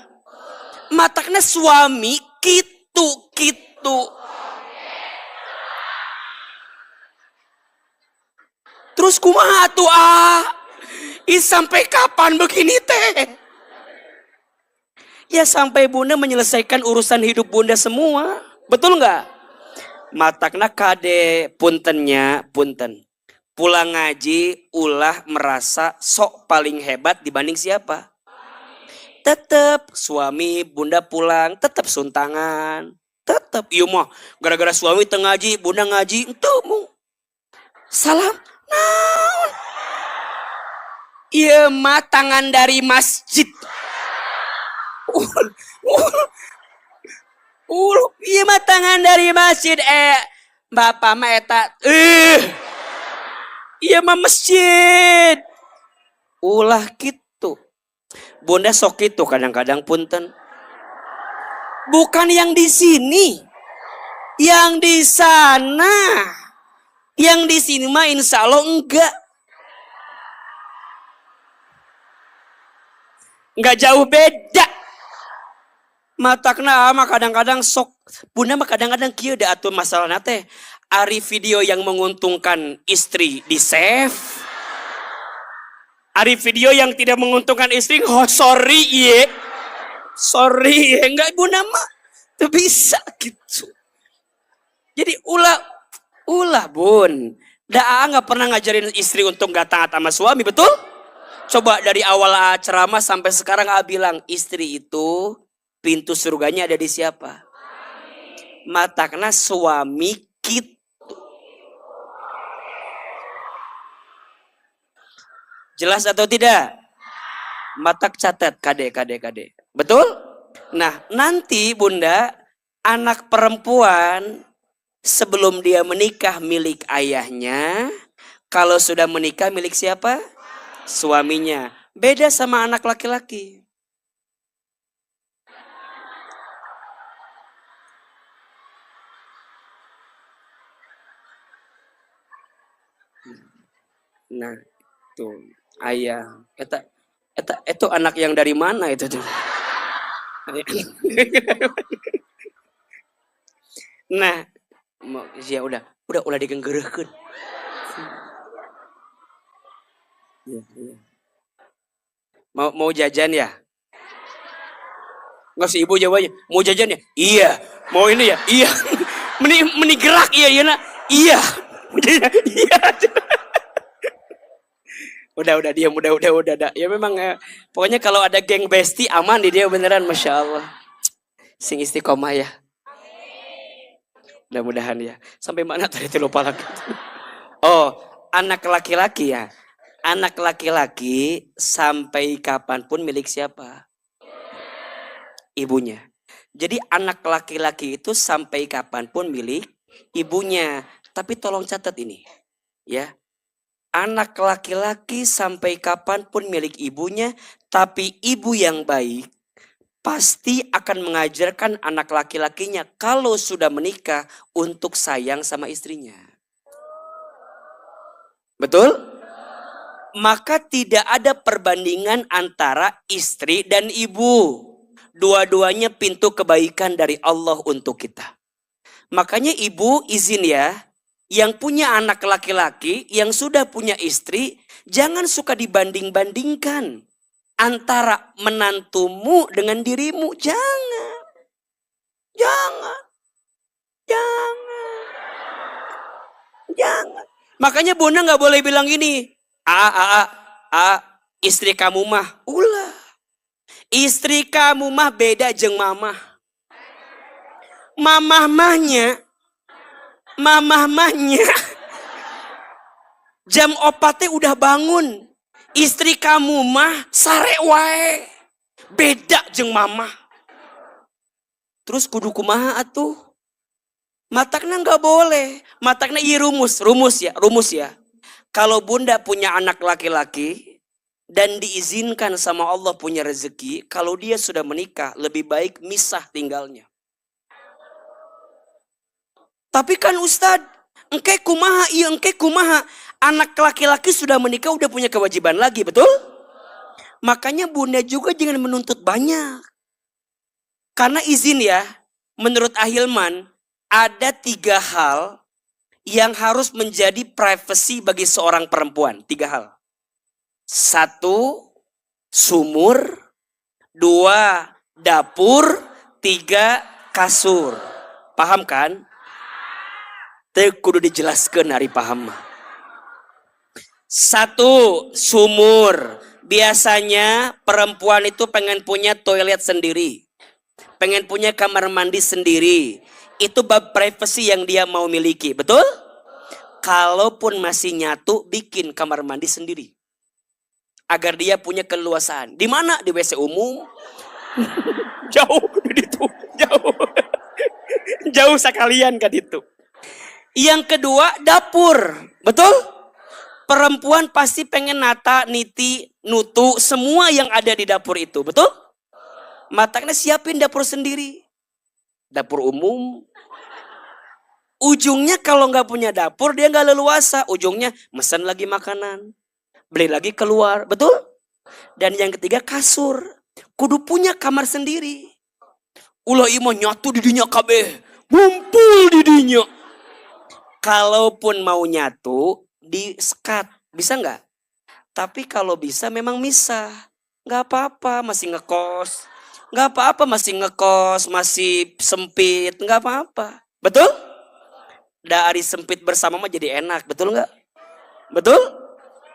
Matakna suami kitu. Terus kumaha tuh sampai kapan begini teh? Ya sampai bunda menyelesaikan urusan hidup bunda semua. Betul nggak? Matakna kade puntennya, punten. Pulang ngaji, ulah merasa sok paling hebat dibanding siapa? Tetap suami bunda pulang, tetap suntangan. Tetap, iya mah gara-gara suami tengah ngaji, bunda ngaji, entuh mu. Salam, naon? Iya mah tangan dari masjid. Iya mah tangan dari masjid. Bapak mah eta. Iya mah masjid. Ulah gitu. Bunda sok itu kadang-kadang punten. Bukan yang di sini. Yang di sana. Yang di sini mah insya Allah enggak. Enggak jauh beda. Matakna mah kadang-kadang sok. Bunda mah kadang-kadang kieu da atuh masalahna teh. Ari video yang menguntungkan istri di save. Ari video yang tidak menguntungkan istri, sorry ye. Sorry ye. Enggak bunda mah. Tuh bisa gitu. Jadi ulah bun. Daa nggak pernah ngajarin istri untuk nggak taat sama suami, betul? Coba dari awal ceramah sampai sekarang bilang istri itu pintu surganya ada di siapa? Matakna suami kita. Jelas atau tidak? Matak catat kade. Betul? Nah nanti bunda anak perempuan sebelum dia menikah milik ayahnya. Kalau sudah menikah milik siapa? Suaminya. Beda sama anak laki-laki. Nah, tuh ayah. Itu anak yang dari mana itu tuh? Nah, ya udah digenggereukeun. Ya. Mau jajan ya? Nggak sih ibu jawabnya, mau jajan ya? Iya. Mau ini ya? Iya. Meni gerak iya nak? Iya. Iya. Udah diam, udah. Ya memang pokoknya kalau ada geng besti aman di dia beneran, masya Allah. Sing istiqomah ya. Mudah-mudahan ya. Sampai mana tadi itu lupa lagi. Oh, anak laki-laki ya. Anak laki-laki sampai kapanpun milik siapa? Ibunya. Jadi anak laki-laki itu sampai kapanpun milik ibunya. Tapi tolong catat ini. Ya. Anak laki-laki sampai kapanpun milik ibunya. Tapi ibu yang baik pasti akan mengajarkan anak laki-lakinya kalau sudah menikah untuk sayang sama istrinya. Betul? Maka tidak ada perbandingan antara istri dan ibu. Dua-duanya pintu kebaikan dari Allah untuk kita. Makanya ibu izin ya, yang punya anak laki-laki, yang sudah punya istri, jangan suka dibanding-bandingkan. antara menantumu dengan dirimu. Jangan. Jangan. Jangan. Jangan. Makanya bunda nggak boleh bilang gini. Istri kamu mah. Ulah. Istri kamu mah beda jeung mamah. Mamah-mahnya. Jam 4 udah bangun. Istri kamu mah sare wae. Beda jeung mamah. Terus kudu kumaha atuh? Matakna nggak boleh. Matakna iya rumus ya. Kalau bunda punya anak laki-laki dan diizinkan sama Allah punya rezeki, kalau dia sudah menikah lebih baik misah tinggalnya. Tapi kan Ustadz, engke kumaha. Anak laki-laki sudah menikah udah punya kewajiban lagi, betul? Makanya bunda juga jangan menuntut banyak. Karena izin ya, menurut Ahilman, ada 3 hal yang harus menjadi privasi bagi seorang perempuan. 3 hal. 1, sumur. 2, dapur. 3, kasur. Paham kan? Teu kudu dijelaskan hari paham. 1, sumur. Biasanya perempuan itu pengen punya toilet sendiri. Pengen punya kamar mandi sendiri. Itu bab privasi yang dia mau miliki. Betul? Kalaupun masih nyatu, bikin kamar mandi sendiri. Agar dia punya keluasaan. Di mana? Di WC umum. Jauh di situ. Jauh sekalian kan itu. Yang kedua, dapur. Betul? Perempuan pasti pengen nata, niti, nutu, semua yang ada di dapur itu. Betul? Matanya siapin dapur sendiri. Dapur umum. Ujungnya kalau nggak punya dapur, dia nggak leluasa. Ujungnya mesen lagi makanan. Beli lagi keluar. Betul? Dan yang ketiga, kasur. Kudu punya kamar sendiri. Ulah ima nyatu di dinya kabeh. Ngumpul di dinya. Kalaupun mau nyatu, di sekat. Bisa nggak? Tapi kalau bisa memang misah. Nggak apa-apa, masih ngekos. Nggak apa-apa, masih ngekos, masih sempit. Nggak apa-apa. Betul? Dari sempit bersama mah jadi enak. Betul nggak? Betul?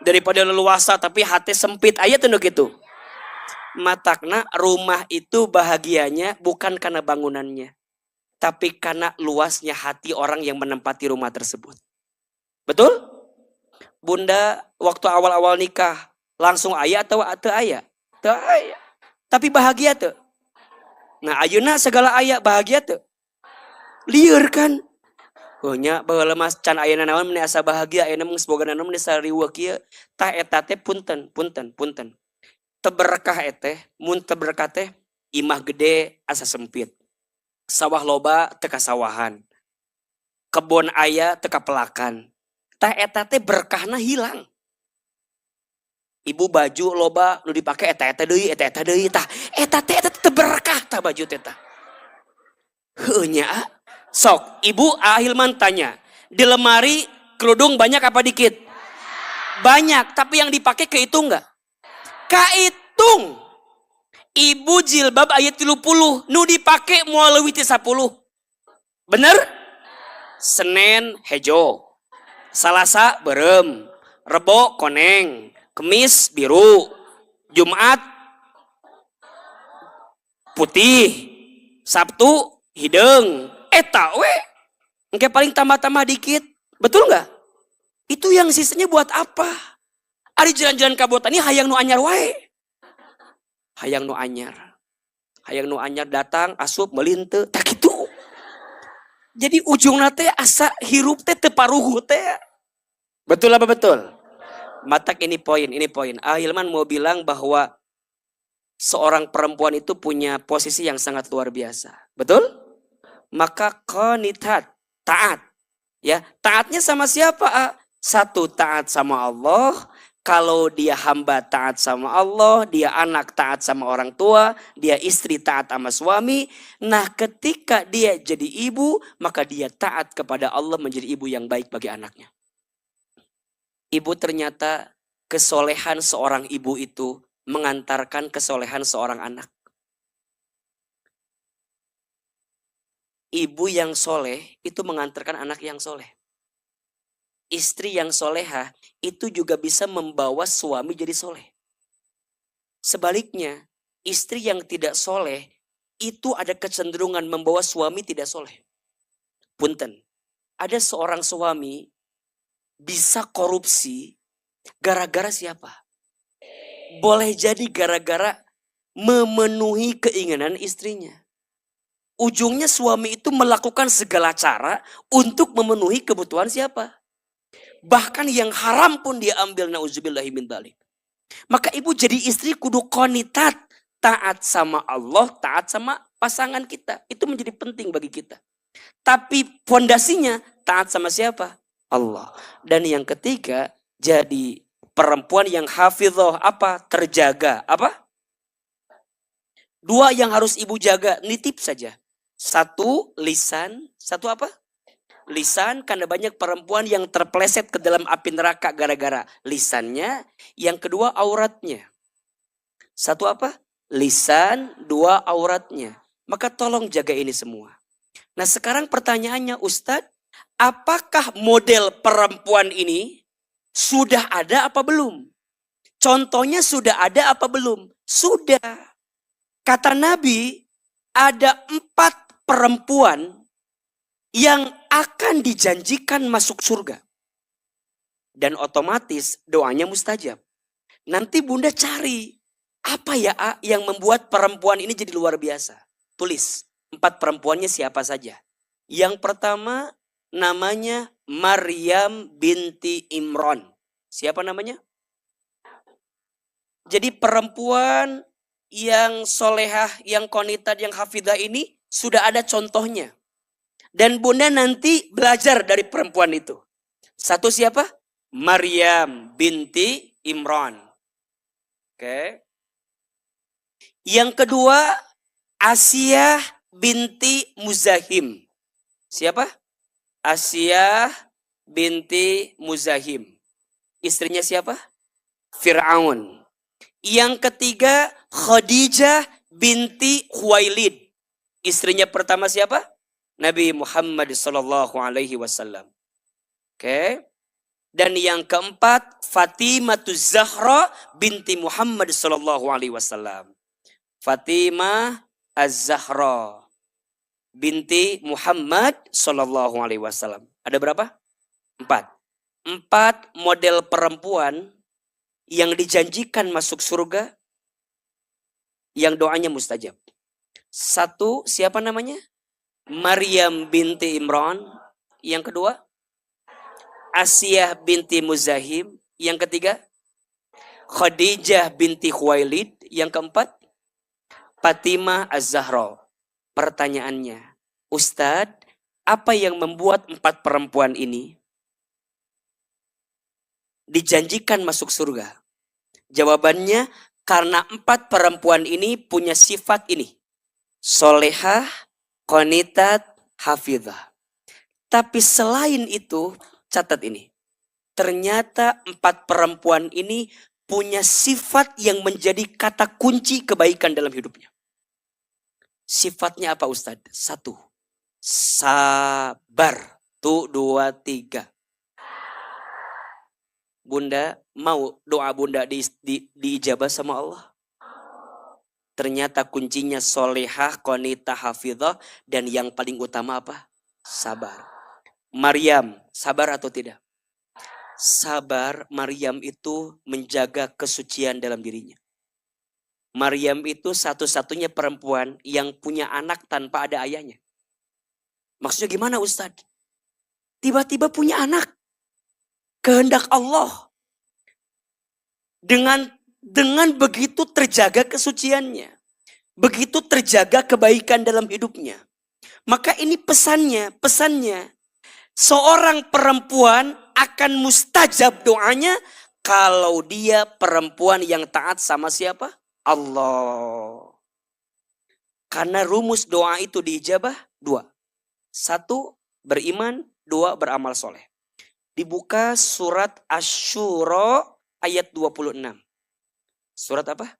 Daripada leluasa tapi hati sempit. Ayat itu gitu. Matakna rumah itu bahagianya bukan karena bangunannya. Tapi karena luasnya hati orang yang menempati rumah tersebut. Betul? Bunda waktu awal-awal nikah langsung ayah atau ayah? Teu ayah. Tapi bahagia tuh. Nah ayeuna segala ayah bahagia tuh. Lieur kan? Oh nya baheula mas can ayeuna naon mun asa bahagia ayeuna mung boga naon mun sariweuh kieu tah eta teh punten. Teu berkah teh, mun teu berkah teh imah gede asa sempit. Sawah loba teu kasawahan. Kebon aya teu kapelakan. Tah eta teh berkahna hilang. Ibu baju loba nu dipake eta deui tah eta teh berkah tah baju teh tah. Heuh nya. Sok, Ibu Ahilman tanya, di lemari kerudung banyak apa dikit? Banyak, tapi yang dipakai kehitung enggak? Kahitung. Ibu jilbab ayat 30, nu dipake moal leuwih ti 10. Bener? Senin hejo. Salasa berem. Rebo koneng. Kemis biru. Jumat putih. Sabtu hidung. Eta we. Engke paling tambah-tambah dikit. Betul nggak? Itu yang sisanya buat apa? Ari jalan-jalan kabota ini hayang nu anyar wae. Hayang nu anyar datang asup meulin teu tak kitu. Jadi ujungna teh asa hirup teh teu paruhu teh. Betul apa betul? Matak ini poin. Ahilman mau bilang bahwa seorang perempuan itu punya posisi yang sangat luar biasa. Betul? Maka qanitat, taat. Ya, taatnya sama siapa? 1 taat sama Allah. Kalau dia hamba taat sama Allah, dia anak taat sama orang tua, dia istri taat sama suami. Nah, ketika dia jadi ibu, maka dia taat kepada Allah menjadi ibu yang baik bagi anaknya. Ibu ternyata kesolehan seorang ibu itu mengantarkan kesolehan seorang anak. Ibu yang soleh itu mengantarkan anak yang soleh. Istri yang soleha itu juga bisa membawa suami jadi soleh. Sebaliknya, istri yang tidak soleh itu ada kecenderungan membawa suami tidak soleh. Punten, ada seorang suami bisa korupsi gara-gara siapa? Boleh jadi gara-gara memenuhi keinginan istrinya. Ujungnya suami itu melakukan segala cara untuk memenuhi kebutuhan siapa? Bahkan yang haram pun dia ambil, na'udzubillahi min dzalik. Maka ibu jadi istri kudu qanitat, taat sama Allah, taat sama pasangan kita. Itu menjadi penting bagi kita. Tapi fondasinya taat sama siapa? Allah. Dan yang ketiga, jadi perempuan yang hafidhah, apa? Terjaga, apa? Dua yang harus ibu jaga, nitip saja. Satu, lisan. Satu apa? Lisan, karena banyak perempuan yang terpeleset ke dalam api neraka gara-gara lisannya. Yang kedua, auratnya. Satu apa? Lisan, dua auratnya. Maka tolong jaga ini semua. Nah sekarang pertanyaannya, Ustadz, apakah model perempuan ini sudah ada apa belum? Contohnya sudah ada apa belum? Sudah. Kata Nabi, ada 4 perempuan yang akan dijanjikan masuk surga. Dan otomatis doanya mustajab. Nanti bunda cari, apa ya yang membuat perempuan ini jadi luar biasa? Tulis, 4 perempuannya siapa saja. Yang pertama namanya Maryam binti Imran. Siapa namanya? Jadi perempuan yang solehah, yang qanitat, yang hafidah ini sudah ada contohnya. Dan bunda nanti belajar dari perempuan itu. Satu siapa? Maryam binti Imran. Oke. Yang kedua, Asiyah binti Muzahim. Siapa? Asiyah binti Muzahim. Istrinya siapa? Fir'aun. Yang ketiga, Khadijah binti Khuwailid. Istrinya pertama siapa? Nabi Muhammad sallallahu alaihi wasallam. Oke. Dan yang keempat, Fatimah Zahra binti Muhammad sallallahu alaihi wasallam. Fatimah Az-Zahra binti Muhammad sallallahu alaihi wasallam. Ada berapa? 4. 4 model perempuan yang dijanjikan masuk surga, yang doanya mustajab. Satu, siapa namanya? Maryam binti Imran. Yang kedua, Asiyah binti Muzahim. Yang ketiga, Khadijah binti Khuwailid. Yang keempat, Fatimah Az-Zahra. Pertanyaannya, Ustadz, apa yang membuat 4 perempuan ini dijanjikan masuk surga? Jawabannya, karena 4 perempuan ini punya sifat ini. Solehah, qanitat, hafidhah. Tapi selain itu, catat ini. Ternyata 4 perempuan ini punya sifat yang menjadi kata kunci kebaikan dalam hidupnya. Sifatnya apa Ustadz? 1. Sabar. 1, 2, 3. Bunda, mau doa bunda diijabah sama Allah? Ternyata kuncinya solehah, qanitah, hafidhah. Dan yang paling utama apa? Sabar. Maryam, sabar atau tidak? Sabar. Maryam itu menjaga kesucian dalam dirinya. Maryam itu satu-satunya perempuan yang punya anak tanpa ada ayahnya. Maksudnya gimana Ustadz? Tiba-tiba punya anak. Kehendak Allah. Dengan begitu terjaga kesuciannya. Begitu terjaga kebaikan dalam hidupnya. Maka ini pesannya. Seorang perempuan akan mustajab doanya kalau dia perempuan yang taat sama siapa? Allah. Karena rumus doa itu diijabah 2. 1, beriman. 2, beramal soleh. Dibuka surat Asy-Syura ayat 26. Surat apa?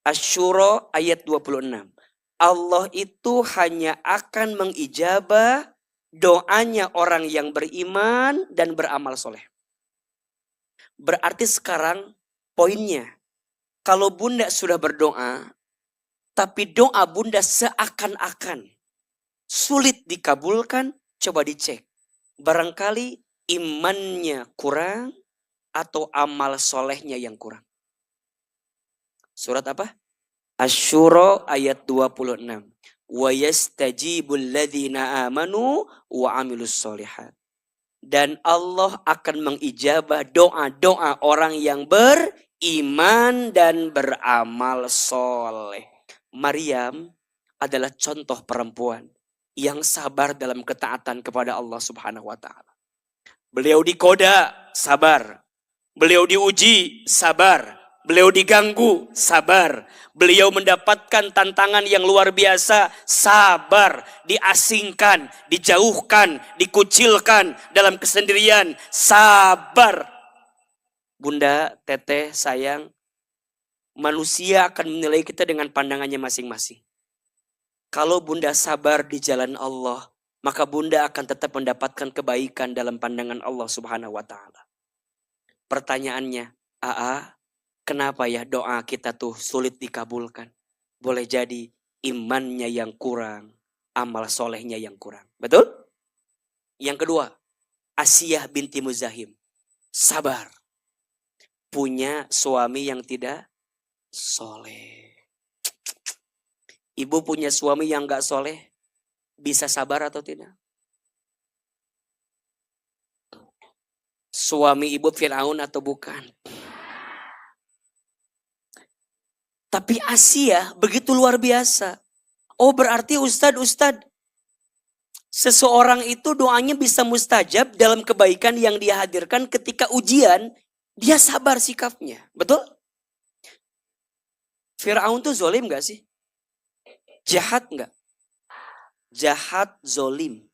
Asy-Syura ayat 26. Allah itu hanya akan mengijabah doanya orang yang beriman dan beramal soleh. Berarti sekarang poinnya, kalau bunda sudah berdoa, tapi doa bunda seakan-akan sulit dikabulkan, coba dicek. Barangkali imannya kurang atau amal solehnya yang kurang. Surat apa? Asy-Syura ayat 26. Wa yastajibul ladzina amanu wa amilus solihat. Dan Allah akan mengijabah doa-doa orang yang beriman dan beramal soleh. Maryam adalah contoh perempuan yang sabar dalam ketaatan kepada Allah Subhanahu wa taala. Beliau dikoda, sabar. Beliau diuji, sabar. Beliau diganggu, sabar. Beliau mendapatkan tantangan yang luar biasa, sabar. Diasingkan, dijauhkan, dikucilkan dalam kesendirian, sabar. Bunda, teteh, sayang, manusia akan menilai kita dengan pandangannya masing-masing. Kalau bunda sabar di jalan Allah, maka bunda akan tetap mendapatkan kebaikan dalam pandangan Allah Subhanahu wa taala. Pertanyaannya, kenapa ya doa kita tuh sulit dikabulkan? Boleh jadi imannya yang kurang, amal solehnya yang kurang. Betul? Yang kedua, Asiyah binti Muzahim. Sabar. Punya suami yang tidak soleh. Ibu punya suami yang gak soleh, bisa sabar atau tidak? Suami ibu Fir'aun atau bukan? Tapi Asiyah begitu luar biasa. Oh berarti Ustadz, seseorang itu doanya bisa mustajab dalam kebaikan yang dia hadirkan ketika ujian, dia sabar sikapnya. Betul? Fir'aun tuh zolim gak sih? Jahat gak? Jahat, zolim.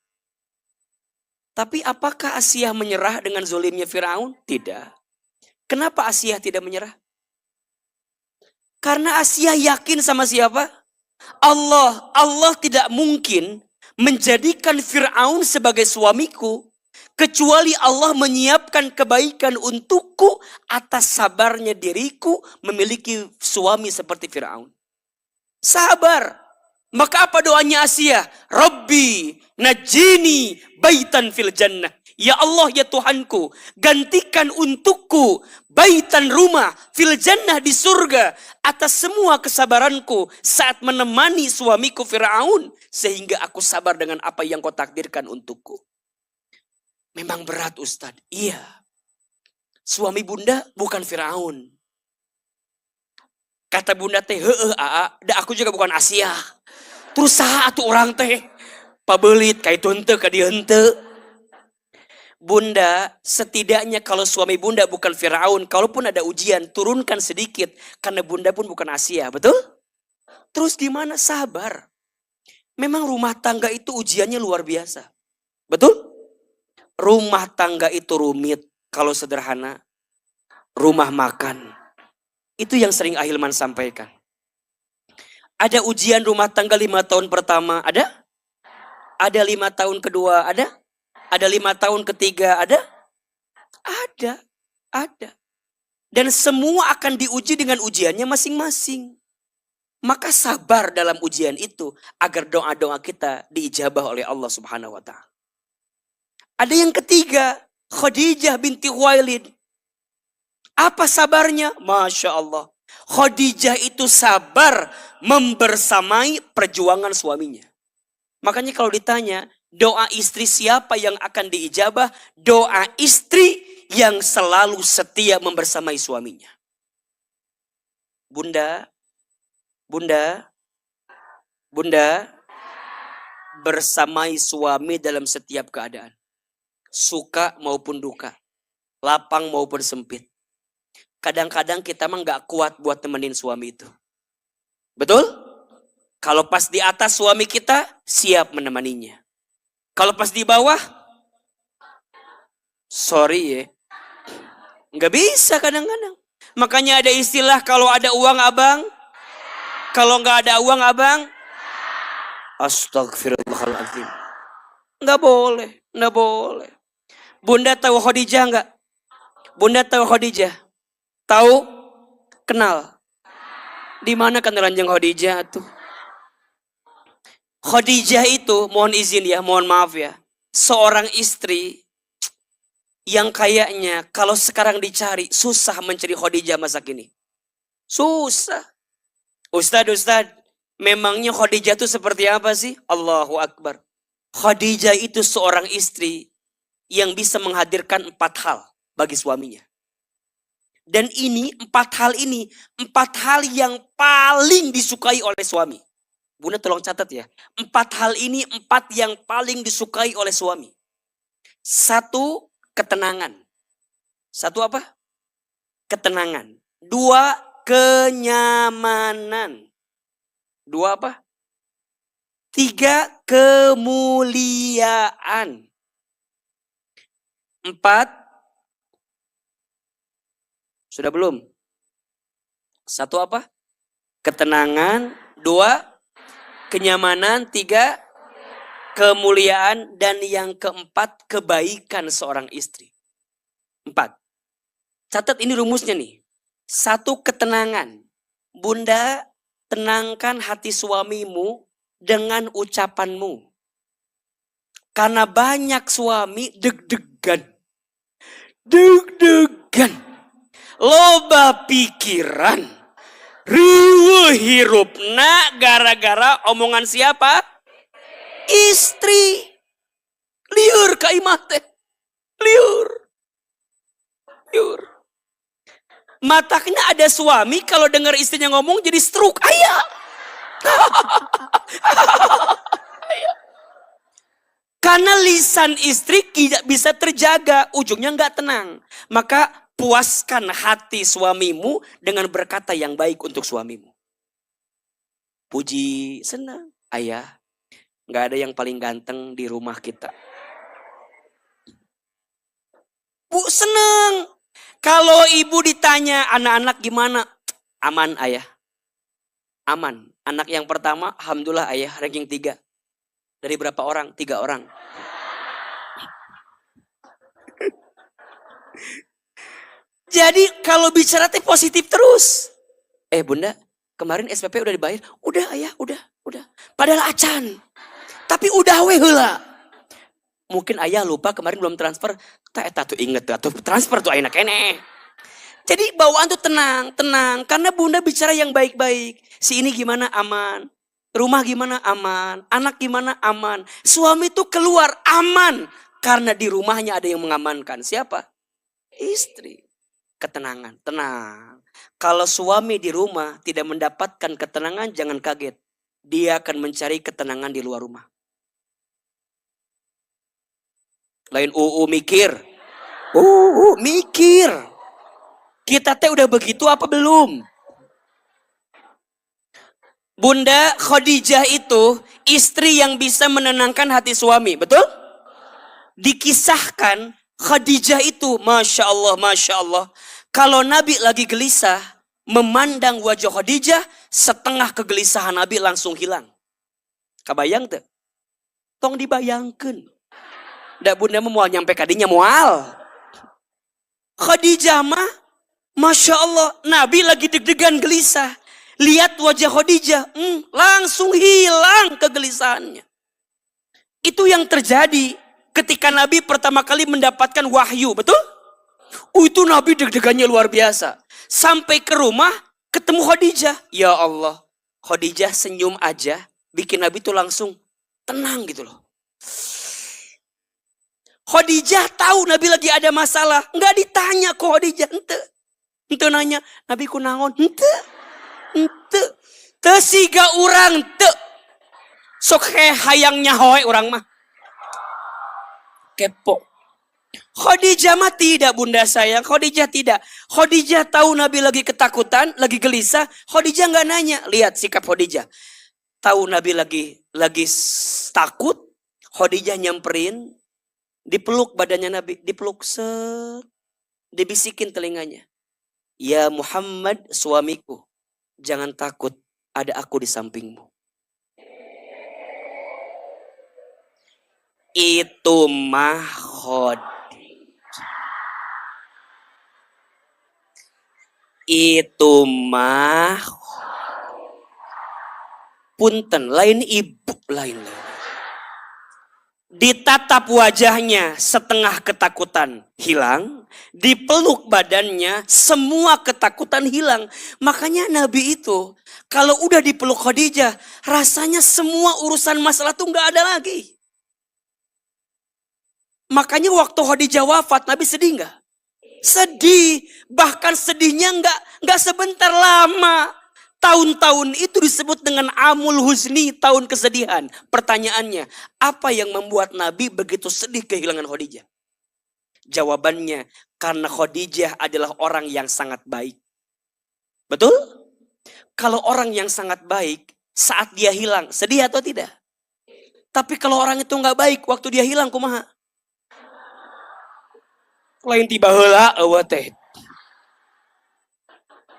Tapi apakah Asiyah menyerah dengan zolimnya Fir'aun? Tidak. Kenapa Asiyah tidak menyerah? Karena Asiyah yakin sama siapa? Allah. Allah tidak mungkin menjadikan Fir'aun sebagai suamiku, kecuali Allah menyiapkan kebaikan untukku atas sabarnya diriku memiliki suami seperti Fir'aun. Sabar. Maka apa doanya Asiyah? Rabbi najini baitan fil jannah. Ya Allah, ya Tuhanku, gantikan untukku baitan rumah fil jannah di surga atas semua kesabaranku saat menemani suamiku Fir'aun, sehingga aku sabar dengan apa yang kau takdirkan untukku. Memang berat Ustadz. Iya. Suami bunda bukan Fir'aun. Kata bunda teh, aku juga bukan Asiyah. Terus saha atuh orang teh pabelit kaitun teu ka dieu henteu. Bunda, setidaknya kalau suami bunda bukan Firaun, kalaupun ada ujian turunkan sedikit karena bunda pun bukan Asiyah, betul? Terus gimana? Sabar. Memang rumah tangga itu ujiannya luar biasa. Betul? Rumah tangga itu rumit kalau sederhana. Rumah makan. Itu yang sering Ahilman sampaikan. Ada ujian rumah tangga 5 tahun pertama, ada? Ada 5 tahun kedua, ada? Ada 5 tahun ketiga, ada? Ada. Dan semua akan diuji dengan ujiannya masing-masing. Maka sabar dalam ujian itu agar doa-doa kita diijabah oleh Allah Subhanahu wa taala. Ada yang ketiga, Khadijah binti Khuwailid. Apa sabarnya? Masya Allah. Khadijah itu sabar membersamai perjuangan suaminya. Makanya kalau ditanya, doa istri siapa yang akan diijabah? Doa istri yang selalu setia membersamai suaminya. Bunda, bersamai suami dalam setiap keadaan. Suka maupun duka. Lapang maupun sempit. Kadang-kadang kita mah gak kuat buat temenin suami itu. Betul? Kalau pas di atas suami kita, siap menemaninya. Kalau pas di bawah, sorry ya. Gak bisa kadang-kadang. Makanya ada istilah kalau ada uang abang, kalau nggak ada uang abang, astagfirullahaladzim. Nggak boleh, nggak boleh. Bunda tahu Khadijah nggak? Bunda tahu Khadijah? Tahu? Kenal? Di mana kenalan jeung Khadijah tuh? Khadijah itu, mohon izin ya, mohon maaf ya, seorang istri yang kayaknya kalau sekarang dicari susah mencari Khadijah masa kini. Susah. Ustadz, memangnya Khadijah itu seperti apa sih? Allahu Akbar. Khadijah itu seorang istri yang bisa menghadirkan 4 hal bagi suaminya. Dan ini 4 hal ini, 4 hal yang paling disukai oleh suami. Bunda tolong catat ya. 4 hal ini 4 yang paling disukai oleh suami. 1, ketenangan. 1 apa? Ketenangan. 2, kenyamanan. 2 apa? 3, kemuliaan. 4, sudah belum? 1 apa? Ketenangan. 2, kenyamanan. 3, kemuliaan. Dan yang keempat, kebaikan seorang istri. 4. Catat ini rumusnya nih. 1, ketenangan. Bunda, tenangkan hati suamimu dengan ucapanmu. Karena banyak suami deg-degan. Deg-degan. Loba pikiran. Riweuh hirupna gara-gara omongan siapa? Istri. Liur ka imah teh. Liur. Mataknya ada suami kalau dengar istrinya ngomong jadi stroke. Ayah. Karena lisan istri tidak bisa terjaga, ujungnya nggak tenang. Maka puaskan hati suamimu dengan berkata yang baik untuk suamimu. Puji, senang. Ayah, nggak ada yang paling ganteng di rumah kita. Bu, senang. Kalau ibu ditanya anak-anak gimana? Aman ayah. Aman. Anak yang pertama, alhamdulillah ayah, ranking 3. Dari berapa orang? 3 orang. Jadi kalau bicara teh positif terus. Bunda, kemarin SPP udah dibayar? Udah ayah, udah. Padahal acan. Tapi udah we heula. Mungkin ayah lupa kemarin belum transfer. Tak tuh inget tuh transfer tuh ayeuna keneh. Jadi bawaan tuh tenang. Karena bunda bicara yang baik-baik. Si ini gimana? Aman. Rumah gimana? Aman. Anak gimana? Aman. Suami tuh keluar aman. Karena di rumahnya ada yang mengamankan. Siapa? Istri. Ketenangan. Tenang. Kalau suami di rumah tidak mendapatkan ketenangan, jangan kaget. Dia akan mencari ketenangan di luar rumah. Lain mikir. Mikir. Kita teh udah begitu apa belum? Bunda Khadijah itu istri yang bisa menenangkan hati suami, betul? Dikisahkan Khadijah itu, Masya Allah. Kalau Nabi lagi gelisah, memandang wajah Khadijah, setengah kegelisahan Nabi langsung hilang. Kabayang tuh? Tong dibayangkan. Ndak bunda mual nyampe kadinya mual. Khadijah mah, Masya Allah, Nabi lagi deg-degan gelisah. Lihat wajah Khadijah, langsung hilang kegelisahannya. Itu yang terjadi ketika Nabi pertama kali mendapatkan wahyu, betul? Itu Nabi deg-degannya luar biasa. Sampai ke rumah, ketemu Khadijah. Ya Allah, Khadijah senyum aja, bikin Nabi tuh langsung tenang gitu loh. Khadijah tahu Nabi lagi ada masalah. Nggak ditanya ke Khadijah. Ente nanya, Nabi kunaon? Ente. Tesiga orang te. Sok hayang nyahoe orang mah. Kepo. Khadijah mah tidak bunda sayang. Khadijah tidak. Khadijah tahu Nabi lagi ketakutan, lagi gelisah. Khadijah nggak nanya. Lihat sikap Khadijah. Tahu Nabi lagi takut. Khadijah nyamperin. Dipeluk badannya Nabi. Dipeluk set. Dibisikin telinganya. Ya Muhammad suamiku, jangan takut, ada aku di sampingmu. Itu mah itu mah punten, lain ibu, lain. Ditatap wajahnya, setengah ketakutan hilang, dipeluk badannya, semua ketakutan hilang. Makanya Nabi itu kalau udah dipeluk Khadijah, rasanya semua urusan masalah tuh nggak ada lagi. Makanya waktu Khadijah wafat, Nabi sedih nggak? Sedih, bahkan sedihnya nggak sebentar, lama. Tahun-tahun itu disebut dengan amul huzni, tahun kesedihan. Pertanyaannya, apa yang membuat Nabi begitu sedih kehilangan Khadijah? Jawabannya, karena Khadijah adalah orang yang sangat baik. Betul? Kalau orang yang sangat baik, saat dia hilang, sedih atau tidak? Tapi kalau orang itu nggak baik, waktu dia hilang, kumaha? Lain tiba heula eueuh teh.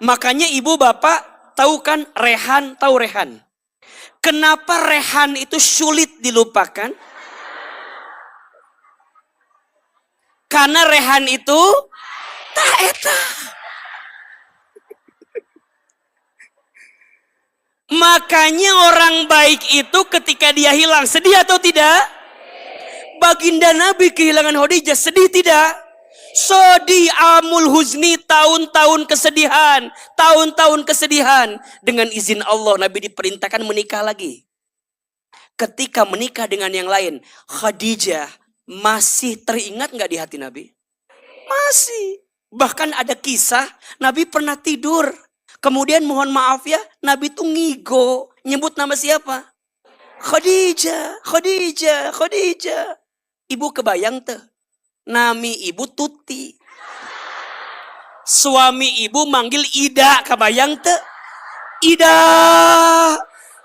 Makanya ibu bapak tahu kan Rehan, tahu Rehan? Kenapa Rehan itu sulit dilupakan? Karena Rehan itu tak eta. Makanya orang baik itu ketika dia hilang, sedih atau tidak? Baginda Nabi kehilangan Khadijah, sedih tidak? Sedih, amul huzni, tahun-tahun kesedihan. Tahun-tahun kesedihan. Dengan izin Allah, Nabi diperintahkan menikah lagi. Ketika menikah dengan yang lain, Khadijah masih teringat gak di hati Nabi? Masih. Bahkan ada kisah, Nabi pernah tidur. Kemudian mohon maaf ya, Nabi tuh ngigo. Nyebut nama siapa? Khadijah, Khadijah, Khadijah. Ibu kebayang tuh. Nami ibu Tuti. Suami ibu manggil Ida, kebayang tuh? Ida,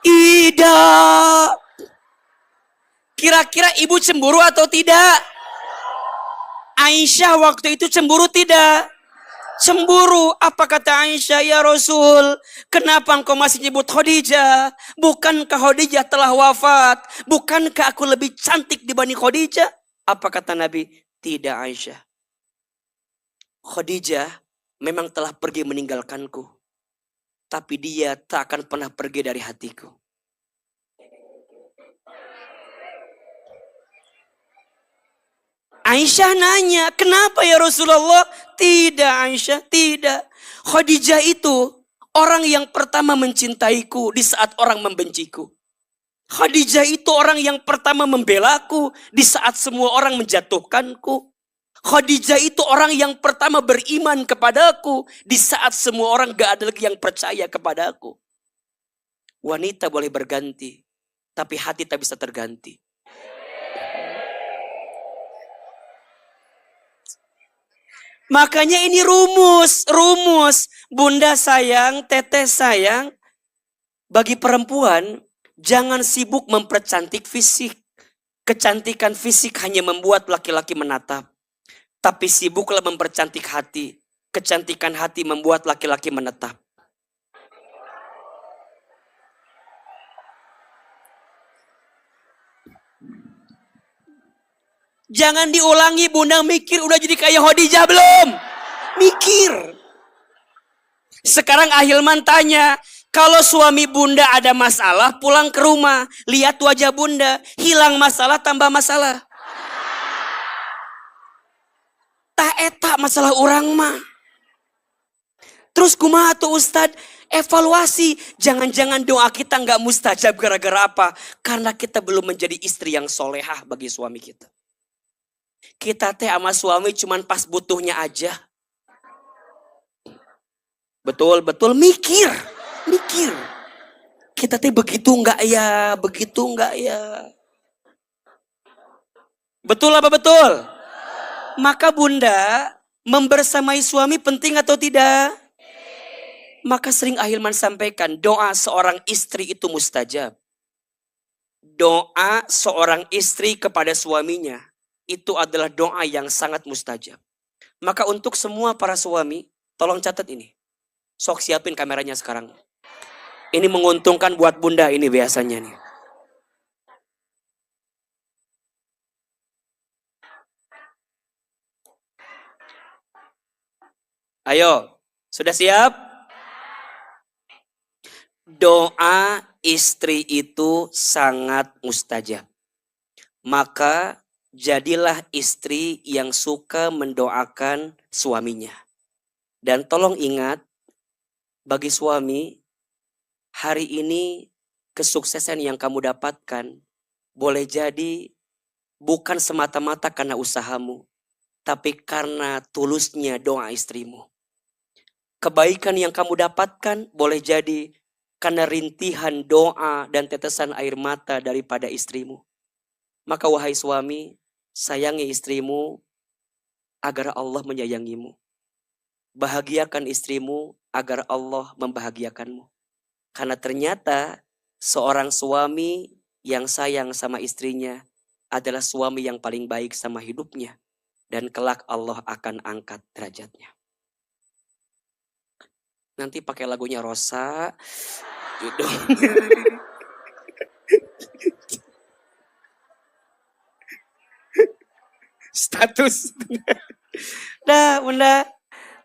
Ida. Kira-kira ibu cemburu atau tidak? Aisyah waktu itu cemburu tidak? Cemburu. Apa kata Aisyah? Ya Rasul, kenapa engkau masih nyebut Khadijah? Bukankah Khadijah telah wafat? Bukankah aku lebih cantik dibanding Khadijah? Apa kata Nabi? Tidak Aisyah. Khadijah memang telah pergi meninggalkanku. Tapi dia tak akan pernah pergi dari hatiku. Aisyah nanya, kenapa ya Rasulullah? Tidak Aisyah, tidak. Khadijah itu orang yang pertama mencintaiku di saat orang membenciku. Khadijah itu orang yang pertama membelaku di saat semua orang menjatuhkanku. Khadijah itu orang yang pertama beriman kepadaku di saat semua orang gak ada lagi yang percaya kepadaku. Wanita boleh berganti, tapi hati tak bisa terganti. Makanya ini rumus. Bunda sayang, teteh sayang. Bagi perempuan, jangan sibuk mempercantik fisik. Kecantikan fisik hanya membuat laki-laki menatap. Tapi sibuklah mempercantik hati. Kecantikan hati membuat laki-laki menetap. Jangan diulangi, bunda mikir udah jadi kayak Khadijah belum? Mikir. Sekarang Ahilman tanya, kalau suami bunda ada masalah, pulang ke rumah, lihat wajah bunda, hilang masalah tambah masalah. Tak eta masalah orang mah. Terus kumaha tuh Ustadz? Evaluasi, jangan-jangan doa kita nggak mustajab gara-gara apa? Karena kita belum menjadi istri yang solehah bagi suami kita. Kita teh sama suami cuman pas butuhnya aja. Betul, mikir. Kita teh begitu enggak ya? Betul apa betul? Maka bunda, membersamai suami penting atau tidak? Maka sering Ahilman sampaikan, doa seorang istri itu mustajab. Doa seorang istri kepada suaminya itu adalah doa yang sangat mustajab. Maka untuk semua para suami, Tolong catat ini. Sok siapin kameranya sekarang. Ini menguntungkan buat bunda ini biasanya nih. Ayo, sudah siap? Doa istri itu sangat mustajab. Maka jadilah istri yang suka mendoakan suaminya. Dan tolong ingat, bagi suami, hari ini kesuksesan yang kamu dapatkan boleh jadi bukan semata-mata karena usahamu, tapi karena tulusnya doa istrimu. Kebaikan yang kamu dapatkan boleh jadi karena rintihan doa dan tetesan air mata daripada istrimu. Maka wahai suami, sayangi istrimu agar Allah menyayangimu. Bahagiakan istrimu agar Allah membahagiakanmu. Karena ternyata seorang suami yang sayang sama istrinya adalah suami yang paling baik sama hidupnya. Dan kelak Allah akan angkat derajatnya. Nanti pakai lagunya Rosa. Status. Dah, bunda.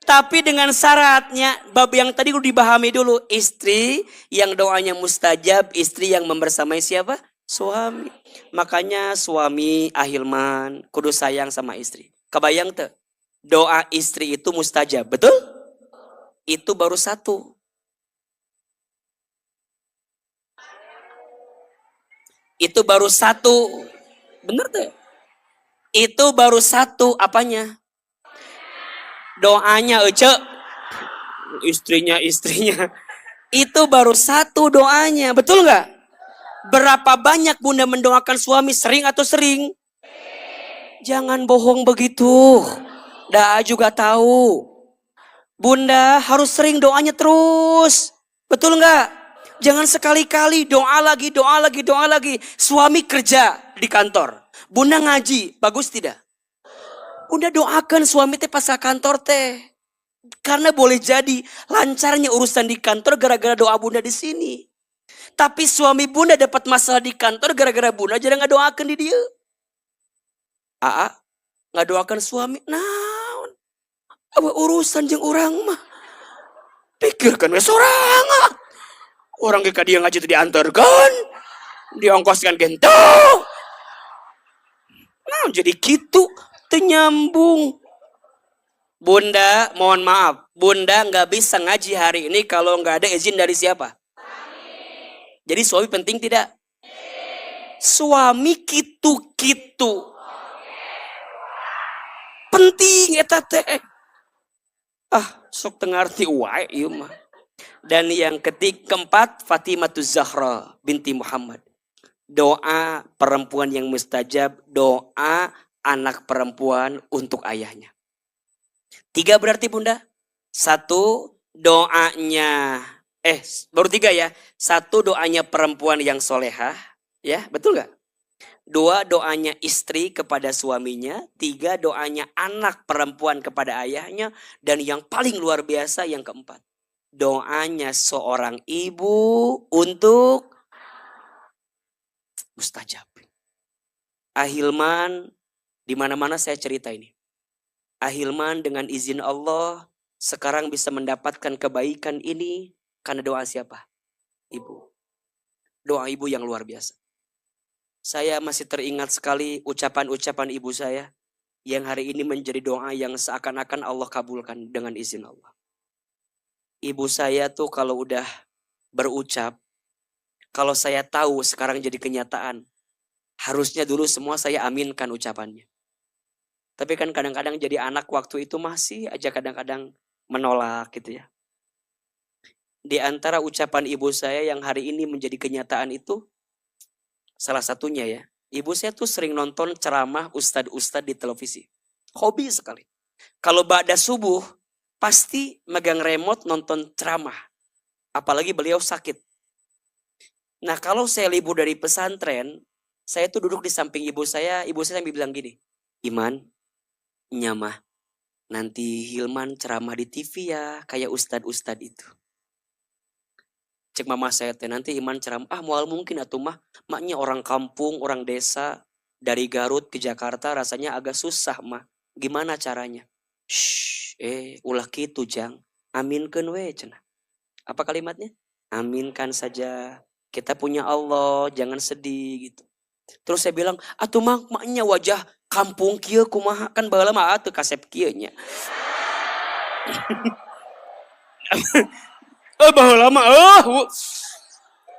Tapi dengan syaratnya, bab yang tadi udah dipahami dulu. Istri yang doanya mustajab, istri yang membersamai siapa? Suami. Makanya suami ahilman, kudu sayang sama istri. Kebayang tuh? Doa istri itu mustajab, betul? Itu baru satu. Itu baru satu. Bener tuh? Itu baru satu apanya? Doanya Ece. Istrinya. Itu baru satu doanya. Betul gak? Berapa banyak bunda mendoakan suami? Sering atau sering? Jangan bohong begitu. Dah juga tahu. Bunda harus sering doanya terus. Betul gak? Jangan sekali-kali doa lagi. Suami kerja di kantor. Bunda ngaji. Bagus tidak? Bunda doakan suami teh pas kantor teh. Karena boleh jadi lancarnya urusan di kantor gara-gara doa bunda di sini. Tapi suami bunda dapat masalah di kantor gara-gara bunda jarang ngadoakan di dia. Ngadoakan suami. Naon? Apa urusan jeung urang mah? Pikirkan we sorangan. Orang ke dia ngaji itu diantarkan. Diongkoskan gento. Nah jadi gitu. Tenyambung. Bunda, mohon maaf. Bunda gak bisa ngaji hari ini kalau gak ada izin dari siapa? Jadi suami penting tidak? Suami kitu-kitu. Penting eta teh. Sok tengarti wae ieu mah. Dan yang keempat, Fatimah Zahra binti Muhammad. Doa perempuan yang mustajab, doa anak perempuan untuk ayahnya. 3 berarti bunda. 1 doanya, baru 3 ya. 1 doanya perempuan yang solehah, ya betul gak? 2 doanya istri kepada suaminya. 3 doanya anak perempuan kepada ayahnya. Dan yang paling luar biasa yang keempat. Doanya seorang ibu untuk mustajab. Ahilman, di mana-mana saya cerita ini. Ahilman dengan izin Allah sekarang bisa mendapatkan kebaikan ini karena doa siapa? Ibu. Doa ibu yang luar biasa. Saya masih teringat sekali ucapan-ucapan ibu saya yang hari ini menjadi doa yang seakan-akan Allah kabulkan dengan izin Allah. Ibu saya tuh kalau udah berucap, kalau saya tahu sekarang jadi kenyataan, harusnya dulu semua saya aminkan ucapannya. Tapi kan kadang-kadang jadi anak waktu itu masih aja kadang-kadang menolak gitu ya. Di antara ucapan ibu saya yang hari ini menjadi kenyataan itu, salah satunya ya, ibu saya tuh sering nonton ceramah ustadz-ustadz di televisi. Hobi sekali. Kalau ba'da subuh, pasti megang remote nonton ceramah. Apalagi beliau sakit. Nah kalau saya libur dari pesantren, saya tuh duduk di samping ibu saya sambil bilang gini, Iman, nyamah, nanti Hilman ceramah di TV ya, kayak ustad-ustad itu. Cek mama saya teh, nanti Hilman ceramah, mual mungkin atuh mah, maknya orang kampung, orang desa, dari Garut ke Jakarta rasanya agak susah mah. Gimana caranya? Ulah kitu jang, aminkeun we cenah. Apa kalimatnya? Aminkan saja. Kita punya Allah, jangan sedih gitu. Terus saya bilang, atuh maknya wajah kampung kieu kumaha, kan baheula mah atuh kasep kieu nya. Baheula mah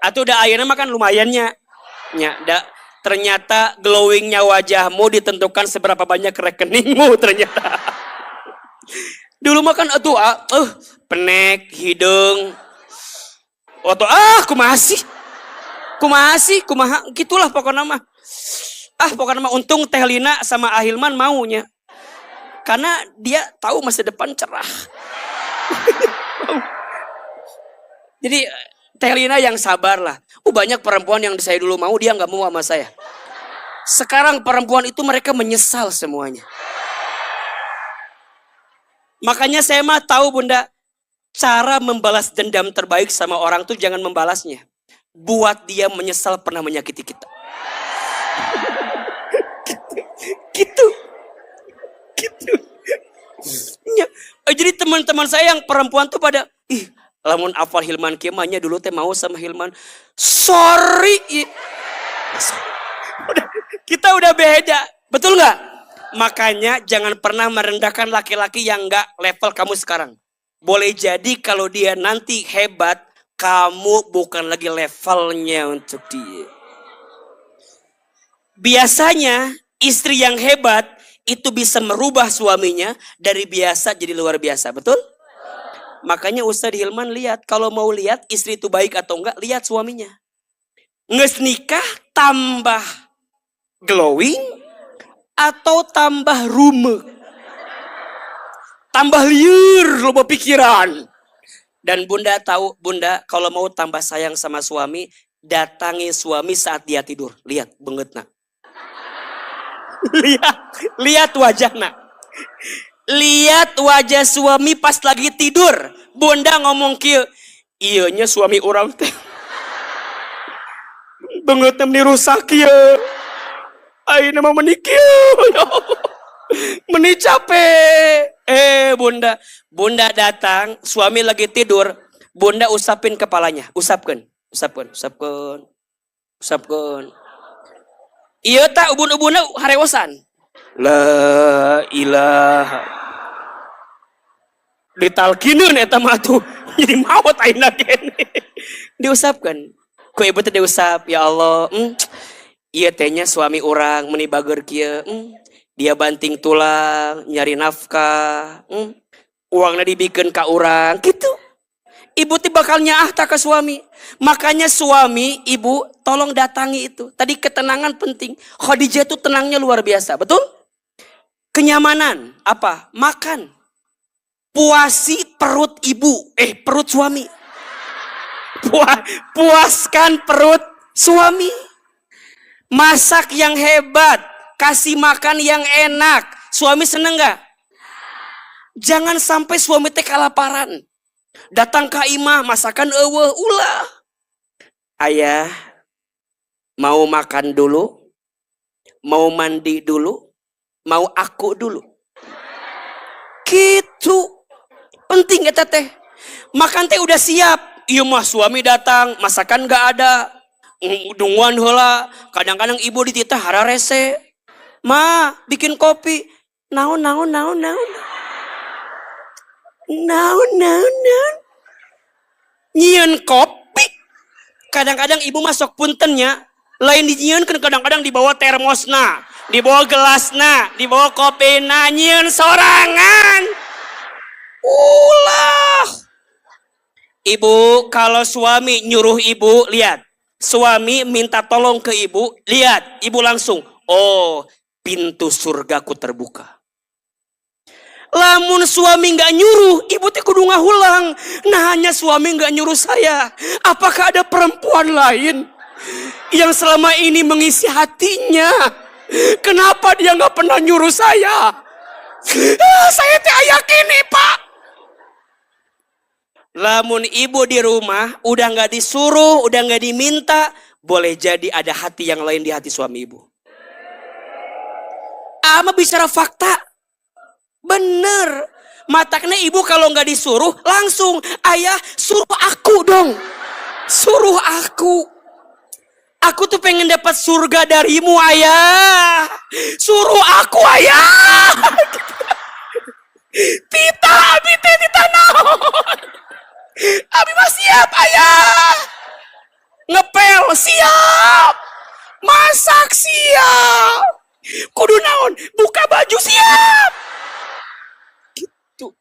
atuh da ayeuna mah kan lumayannya. Ternyata glowingnya wajahmu ditentukan seberapa banyak rekeningmu ternyata. Dulu mah kan atuh penek, hidung. Kumaha gitulah pokoknya mah. Pokoknya mah untung Teh Lina sama Ahilman maunya. Karena dia tahu masa depan cerah. Jadi Teh Lina yang sabar lah. Banyak perempuan yang saya dulu mau, dia nggak mau sama saya. Sekarang perempuan itu mereka menyesal semuanya. Makanya saya mah tahu Bunda, cara membalas dendam terbaik sama orang tuh jangan membalasnya. Buat dia menyesal pernah menyakiti kita. Gitu. Ya. Jadi teman-teman saya yang perempuan tuh pada, lamun afal Hilman kiamanya dulu teh mau sama Hilman. Sorry. Kita udah beda. Betul nggak? Makanya jangan pernah merendahkan laki-laki yang nggak level kamu sekarang. Boleh jadi kalau dia nanti hebat, kamu bukan lagi levelnya untuk dia. Biasanya istri yang hebat itu bisa merubah suaminya dari biasa jadi luar biasa, betul? Makanya Ustaz Hilman lihat, kalau mau lihat istri itu baik atau enggak, lihat suaminya. Nges nikah tambah glowing atau tambah rumek. Tambah liur, loba pikiran. Dan Bunda tahu, Bunda kalau mau tambah sayang sama suami, datangi suami saat dia tidur. Lihat bengetna. Lihat wajahnya. Lihat wajah suami pas lagi tidur. Bunda ngomong kieu, iyanya suami orang teh. Bengetna meni rusak kieu. Ayeuna mah meni kieu. Meni capek. Bunda datang, suami lagi tidur, Bunda usapin kepalanya, usapkan. Iya tak ubun-ubunna harewosan. La ilaha. Ditalkineun eta mah tuh. Jadi maot ayeuna kene. Diusapkan. Ku ibu teh diusap, ya Allah, ieu teh nya suami urang meuni bager kieu. Dia banting tulang, nyari nafkah, uangnya dibikin ka urang, gitu. Ibu teh bakal nyaah tak ke suami. Makanya suami, ibu, tolong datangi itu. Tadi ketenangan penting. Khadijah itu tenangnya luar biasa, betul? Kenyamanan, apa? Makan. Puasi perut ibu, perut suami. Puaskan perut suami. Masak yang hebat. Kasih makan yang enak. Suami seneng gak? Jangan sampai suami teh kelaparan. Datang ke imah, masakan eueuh ulah. Ayah, mau makan dulu? Mau mandi dulu? Mau aku dulu? Gitu. Penting eta teh. Makan teh udah siap. Iya mah suami datang, masakan gak ada. Dunguan heula. Kadang-kadang ibu dititah hararese. Ma, bikin kopi. Naon. Nyieun kopi. Kadang-kadang ibu masuk puntennya. Lain dinyieunkeun, kadang-kadang dibawa termosna, dibawa gelasna, dibawa kopina, nyieun sorangan. Ulah. Ibu, kalau suami nyuruh ibu, lihat. Suami minta tolong ke ibu, lihat. Ibu langsung, pintu surgaku terbuka. Lamun suami nggak nyuruh, ibu teh kudu ngahulang. Nah, hanya suami nggak nyuruh saya. Apakah ada perempuan lain yang selama ini mengisi hatinya? Kenapa dia nggak pernah nyuruh saya? Saya teh yakin nih Pak. Lamun ibu di rumah, udah nggak disuruh, udah nggak diminta, boleh jadi ada hati yang lain di hati suami ibu. Ama bicara fakta, bener. Mataknya ibu kalau nggak disuruh, langsung ayah suruh aku dong, suruh aku. Aku tuh pengen dapat surga darimu ayah, suruh aku ayah. Tita, abi tita naon. Abi mah siap ayah. Ngepel siap. Masak siap. Kudu naon? Buka baju siap. Gitu.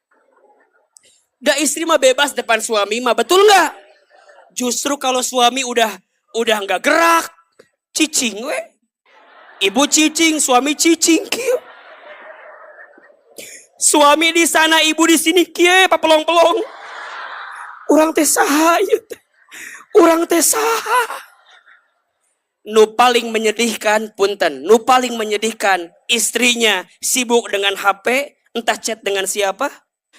Da istri mah bebas depan suami mah, betul nggak? Justru kalau suami udah nggak gerak, cicing we. Ibu cicing, suami cicing kieu. Suami di sana, ibu di sini kieu papelong-pelong. Urang teh saha ieu teh? Urang teh saha? Nu paling menyedihkan, punten, nu paling menyedihkan, istrinya sibuk dengan HP, entah chat dengan siapa.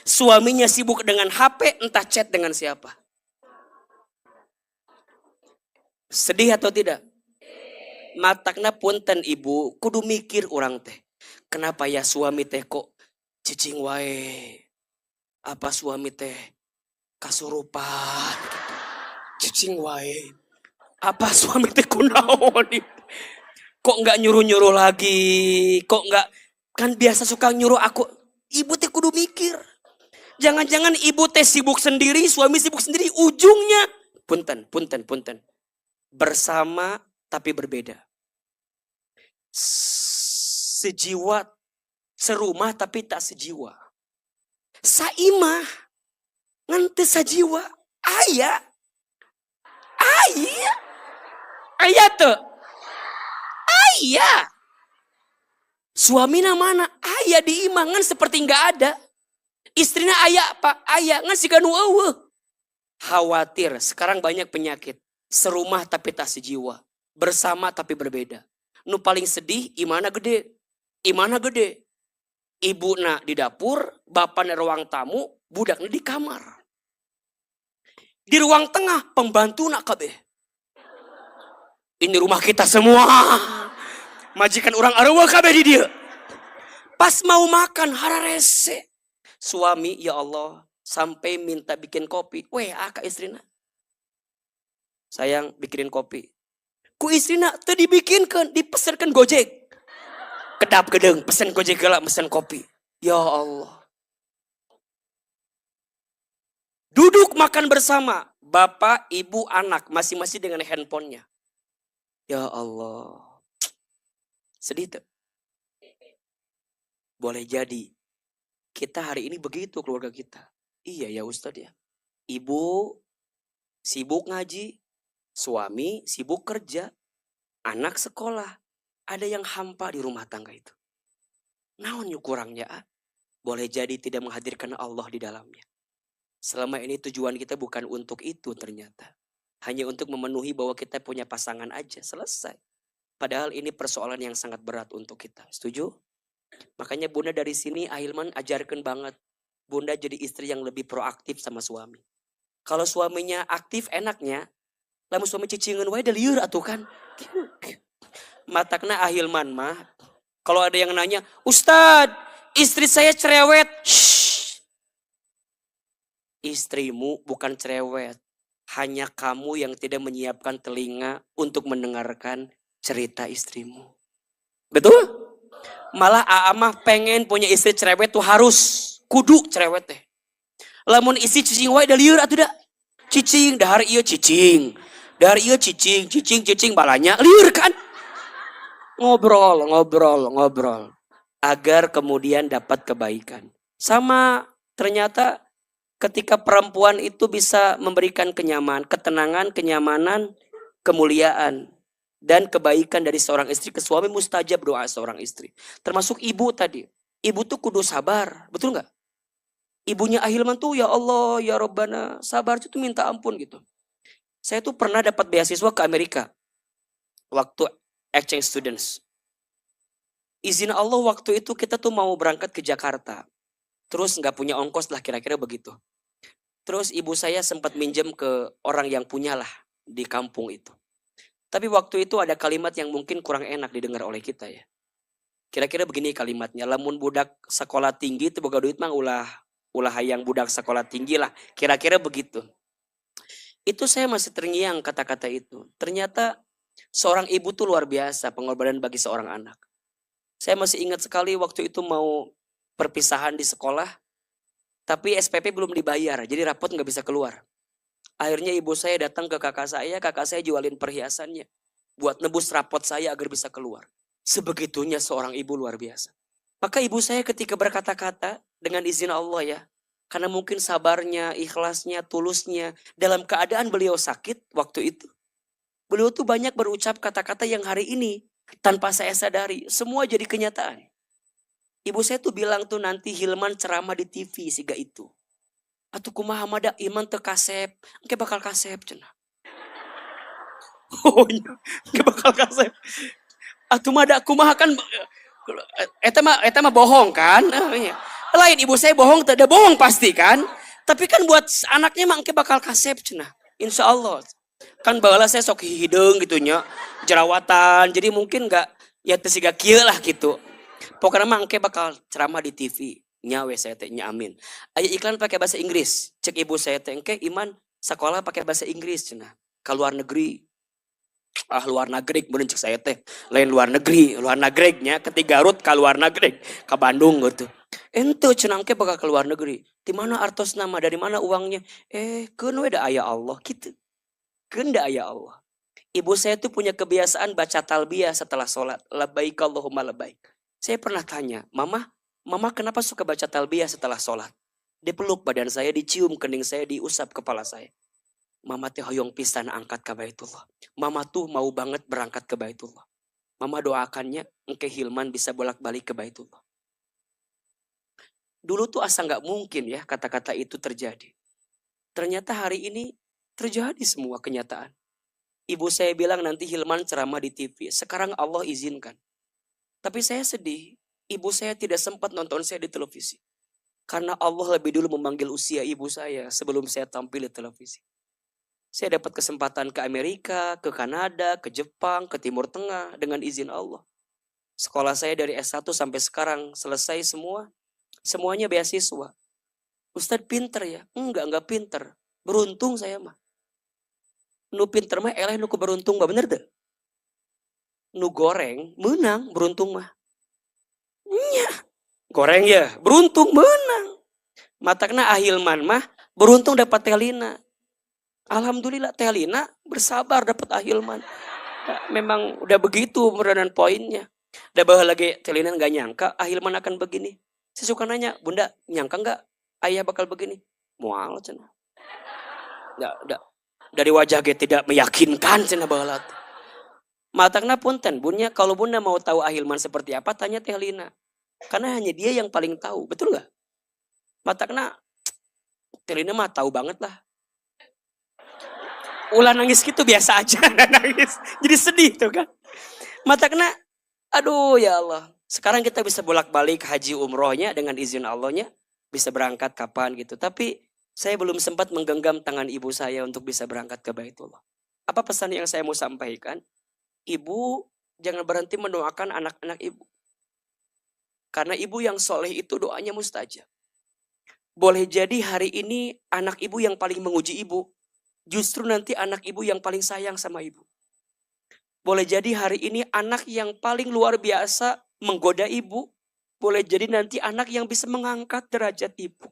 Suaminya sibuk dengan HP, entah chat dengan siapa. Sedih atau tidak? Matakna punten ibu, kudu mikir orang teh. Kenapa ya suami teh kok cicing wae? Apa suami teh kasurupan gitu. Cicing wae. Apa suami teh kunaon? Kok nggak nyuruh-nyuruh lagi? Kok nggak, kan biasa suka nyuruh aku. Ibu teh kudu mikir. Jangan-jangan ibu teh sibuk sendiri, suami sibuk sendiri. Ujungnya punten. Bersama tapi berbeda. Sejiwa, serumah tapi tak sejiwa. Saimah nganti sajiwa. Ayah tuh. Ayah. Suamina mana? Ayah diimangan seperti nggak ada. Istrinya ayah apa? Ayah ngasih kanu eueuh. Khawatir, sekarang banyak penyakit. Serumah tapi tak sejiwa. Bersama tapi berbeda. Nu paling sedih, imana gede. Ibu na di dapur, bapak na ruang tamu, budaknya di kamar. Di ruang tengah, pembantu nak kabeh. Ini rumah kita semua. Majikan orang arwah kabeh di dia. Pas mau makan, hararese. Suami, ya Allah, sampai minta bikin kopi. WA ke istrina. Sayang, bikinin kopi. Ku istrina teu dibikinkeun, dipesenkeun Gojek. Kedap gedeng, pesen Gojek geula, pesen kopi. Ya Allah. Duduk makan bersama, bapak, ibu, anak, masing-masing dengan handphonenya. Ya Allah. Sedih tuh. Boleh jadi kita hari ini begitu keluarga kita. Iya ya Ustadz ya. Ibu sibuk ngaji, suami sibuk kerja, anak sekolah. Ada yang hampa di rumah tangga itu. Naon kurangnya? Boleh jadi tidak menghadirkan Allah di dalamnya. Selama ini tujuan kita bukan untuk itu ternyata. Hanya untuk memenuhi bahwa kita punya pasangan aja, selesai. Padahal ini persoalan yang sangat berat untuk kita. Setuju? Makanya bunda dari sini Ahilman ajarkan banget. Bunda jadi istri yang lebih proaktif sama suami. Kalau suaminya aktif enaknya, lamun suami cicingan wae da lieur atuh kan. Matakna Ahilman mah, kalau ada yang nanya, Ustadz, istri saya cerewet. Shh. Istrimu bukan cerewet. Hanya kamu yang tidak menyiapkan telinga untuk mendengarkan cerita istrimu. Betul? Malah Aamah pengen punya istri cerewet tuh harus kudu cerewet teh. Lamun istri cicing wae da lieur atuh da. Cicing dahar ieu cicing. Dahar ieu cicing balanya lieur kan. Ngobrol. Agar kemudian dapat kebaikan. Sama ternyata ketika perempuan itu bisa memberikan ketenangan, kenyamanan, kemuliaan. Dan kebaikan dari seorang istri ke suami, mustajab doa seorang istri. Termasuk ibu tadi. Ibu tuh kudu sabar. Betul gak? Ibunya Ahilman tuh ya Allah, ya Rabbana. Sabar itu minta ampun gitu. Saya tuh pernah dapat beasiswa ke Amerika. Waktu exchange students. Izin Allah waktu itu kita tuh mau berangkat ke Jakarta. Terus nggak punya ongkos lah kira-kira begitu. Terus ibu saya sempat minjem ke orang yang punya lah di kampung itu. Tapi waktu itu ada kalimat yang mungkin kurang enak didengar oleh kita ya. Kira-kira begini kalimatnya. Lamun budak sekolah tinggi itu boga duit mah ulah hayang budak sekolah tinggi lah. Kira-kira begitu. Itu saya masih terngiang kata-kata itu. Ternyata seorang ibu tuh luar biasa pengorbanan bagi seorang anak. Saya masih ingat sekali waktu itu mau perpisahan di sekolah. Tapi SPP belum dibayar. Jadi rapot nggak bisa keluar. Akhirnya ibu saya datang ke kakak saya jualin perhiasannya. Buat nebus rapot saya agar bisa keluar. Sebegitunya seorang ibu luar biasa. Maka ibu saya ketika berkata-kata dengan izin Allah ya. Karena mungkin sabarnya, ikhlasnya, tulusnya. Dalam keadaan beliau sakit waktu itu. Beliau tuh banyak berucap kata-kata yang hari ini tanpa saya sadari. Semua jadi kenyataan. Ibu saya tuh bilang tuh nanti Hilman ceramah di TV siga itu. Atuh kumaha mada iman teu kasep, engke bakal kasep cenah. Oh nya, engke bakal kasep. Atuh mada kumaha kan eta mah bohong kan? Iya. Lain ibu saya bohong teu ada bohong pasti kan? Tapi kan buat anaknya mah engke bakal kasep cenah. Insya Allah. Kan baheula saya sok hideung gitu nya, jerawatan. Jadi mungkin enggak ya teu siga kieu lah gitu. Pokoknya mah engke bakal ceramah di TV. Nyawe saya teh nya amin. Aya iklan pakai bahasa Inggris. Cek ibu saya teh engke iman sekolah pakai bahasa Inggris cenah. Ka luar negeri. Ah luar negeri bener cek saya teh. Lain luar negeri nya ke Garut ka luar negeri, ka Bandung gitu. Ente cenah engke bakal ke luar negeri. Di mana artos nama, dari mana uangnya? Keun we da aya Allah gitu. Keun da aya Allah. Ibu saya tuh punya kebiasaan baca talbiyah setelah sholat. Labbaik Allahumma labbaik. Saya pernah tanya, Mama kenapa suka baca talbiyah setelah sholat? Dipeluk badan saya, dicium kening saya, diusap kepala saya. Mama teh hoyong pisan angkat ke Baitullah. Mama tuh mau banget berangkat ke Baitullah. Mama doakannya engke Hilman bisa bolak-balik ke Baitullah. Dulu tuh asa nggak mungkin ya kata-kata itu terjadi. Ternyata hari ini terjadi semua kenyataan. Ibu saya bilang nanti Hilman ceramah di TV. Sekarang Allah izinkan. Tapi saya sedih. Ibu saya tidak sempat nonton saya di televisi. Karena Allah lebih dulu memanggil usia ibu saya sebelum saya tampil di televisi. Saya dapat kesempatan ke Amerika, ke Kanada, ke Jepang, ke Timur Tengah dengan izin Allah. Sekolah saya dari S1 sampai sekarang selesai semua. Semuanya beasiswa. Ustadz pinter ya? Enggak pinter. Beruntung saya mah. Nu pinter mah eleh nu beruntung mah bener deh. Nu goreng menang beruntung mah. Nya. Goreng ya, beruntung menang. Matakna Ahilman mah beruntung dapat Telina. Alhamdulillah Telina bersabar dapat Ahilman. Ya, memang udah begitu meranan poinnya. Udah bahwa lagi Telina nggak nyangka Ahilman akan begini. Saya suka nanya, Bunda nyangka nggak ayah bakal begini? Mual cenah. Udah dari wajah ge tidak meyakinkan cenah baheula. Matakna punten, Bunya kalau Bunda mau tahu Ahilman seperti apa tanya Telina. Karena hanya dia yang paling tahu, betul nggak? Matakna, Telina mah tahu banget lah. Ulah nangis gitu biasa aja, nangis. Jadi sedih tuh kan. Matakna, aduh ya Allah. Sekarang kita bisa bolak-balik haji umrohnya dengan izin Allahnya. Bisa berangkat kapan gitu. Tapi saya belum sempat menggenggam tangan ibu saya untuk bisa berangkat ke Baitullah. Apa pesan yang saya mau sampaikan? Ibu jangan berhenti mendoakan anak-anak ibu. Karena ibu yang soleh itu doanya mustajab. Boleh jadi hari ini anak ibu yang paling menguji ibu. Justru nanti anak ibu yang paling sayang sama ibu. Boleh jadi hari ini anak yang paling luar biasa menggoda ibu. Boleh jadi nanti anak yang bisa mengangkat derajat ibu.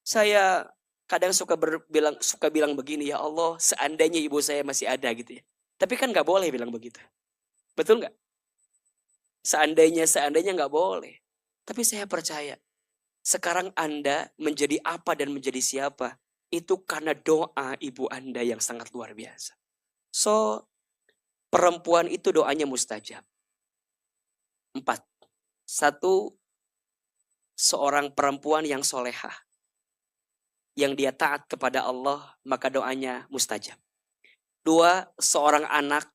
Saya kadang suka bilang begini, ya Allah seandainya ibu saya masih ada gitu ya. Tapi kan gak boleh bilang begitu. Betul gak? Seandainya nggak boleh. Tapi saya percaya. Sekarang Anda menjadi apa dan menjadi siapa. Itu karena doa ibu Anda yang sangat luar biasa. So, perempuan itu doanya mustajab. 4. 1. Seorang perempuan yang solehah. Yang dia taat kepada Allah, maka doanya mustajab. 2. Seorang anak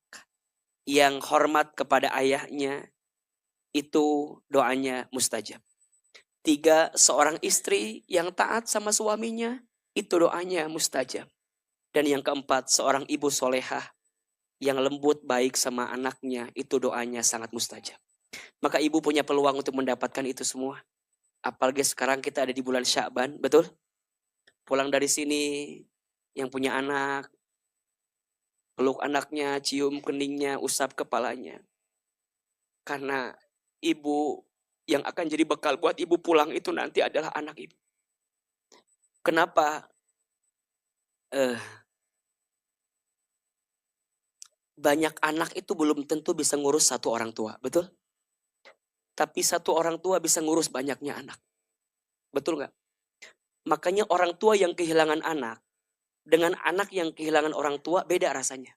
yang hormat kepada ayahnya, itu doanya mustajab. 3, seorang istri yang taat sama suaminya, itu doanya mustajab. Dan yang keempat, seorang ibu solehah yang lembut baik sama anaknya, itu doanya sangat mustajab. Maka ibu punya peluang untuk mendapatkan itu semua. Apalagi sekarang kita ada di bulan Sya'ban, betul? Pulang dari sini, yang punya anak, peluk anaknya, cium keningnya, usap kepalanya. Karena ibu yang akan jadi bekal buat ibu pulang itu nanti adalah anak ibu. Kenapa? Banyak anak itu belum tentu bisa ngurus satu orang tua, betul? Tapi satu orang tua bisa ngurus banyaknya anak. Betul nggak? Makanya orang tua yang kehilangan anak, dengan anak yang kehilangan orang tua beda rasanya.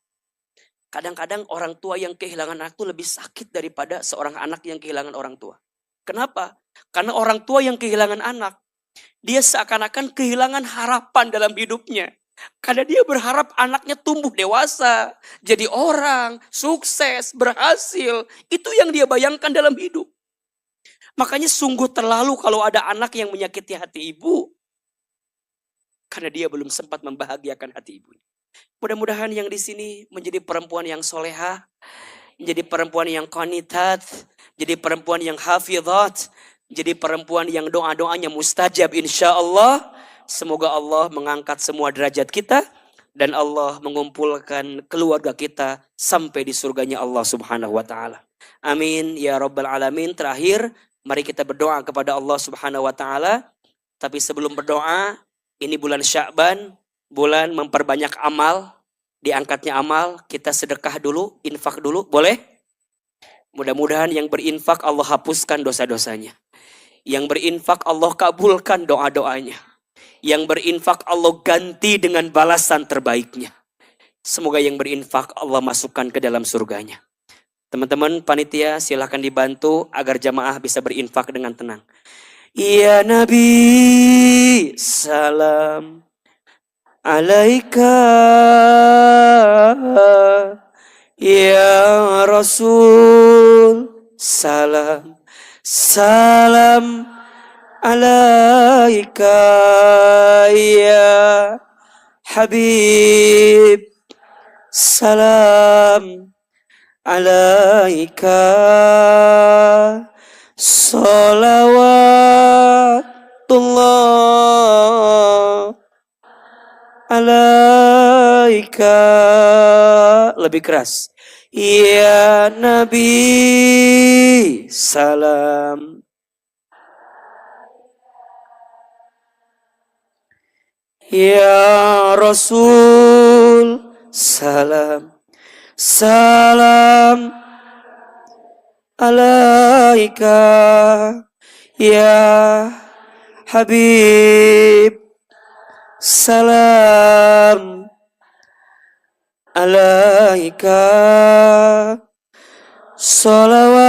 Kadang-kadang orang tua yang kehilangan anak itu lebih sakit daripada seorang anak yang kehilangan orang tua. Kenapa? Karena orang tua yang kehilangan anak, dia seakan-akan kehilangan harapan dalam hidupnya. Karena dia berharap anaknya tumbuh dewasa, jadi orang, sukses, berhasil. Itu yang dia bayangkan dalam hidup. Makanya sungguh terlalu kalau ada anak yang menyakiti hati ibu. Karena dia belum sempat membahagiakan hati ibunya. Mudah-mudahan yang di sini menjadi perempuan yang soleha, menjadi perempuan yang qanitat, jadi perempuan yang hafizat, jadi perempuan yang doa-doanya mustajab insya Allah. Semoga Allah mengangkat semua derajat kita dan Allah mengumpulkan keluarga kita sampai di surganya Allah Subhanahu wa taala. Amin ya rabbal alamin. Terakhir, mari kita berdoa kepada Allah Subhanahu wa taala. Tapi sebelum berdoa, ini bulan Sya'ban, bulan memperbanyak amal, diangkatnya amal, kita sedekah dulu, infak dulu, boleh? Mudah-mudahan yang berinfak Allah hapuskan dosa-dosanya. Yang berinfak Allah kabulkan doa-doanya. Yang berinfak Allah ganti dengan balasan terbaiknya. Semoga yang berinfak Allah masukkan ke dalam surganya. Teman-teman panitia silakan dibantu agar jamaah bisa berinfak dengan tenang. Ya Nabi, salam alaika. Ya Rasul, salam, salam alaika. Ya Habib, salam alaika. Salawatullah alaika. Lebih keras. Ya Nabi, salam. Ya Rasul, salam. Salam alaika. Ya Habib, salam alaika. Salawat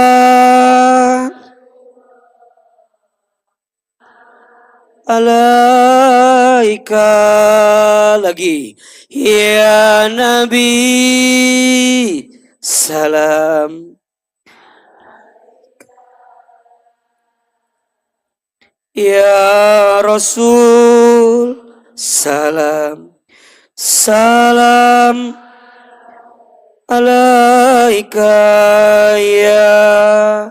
alaika. Lagi. Ya Nabi, salam. Ya Rasul, salam. Salam alaika. Ya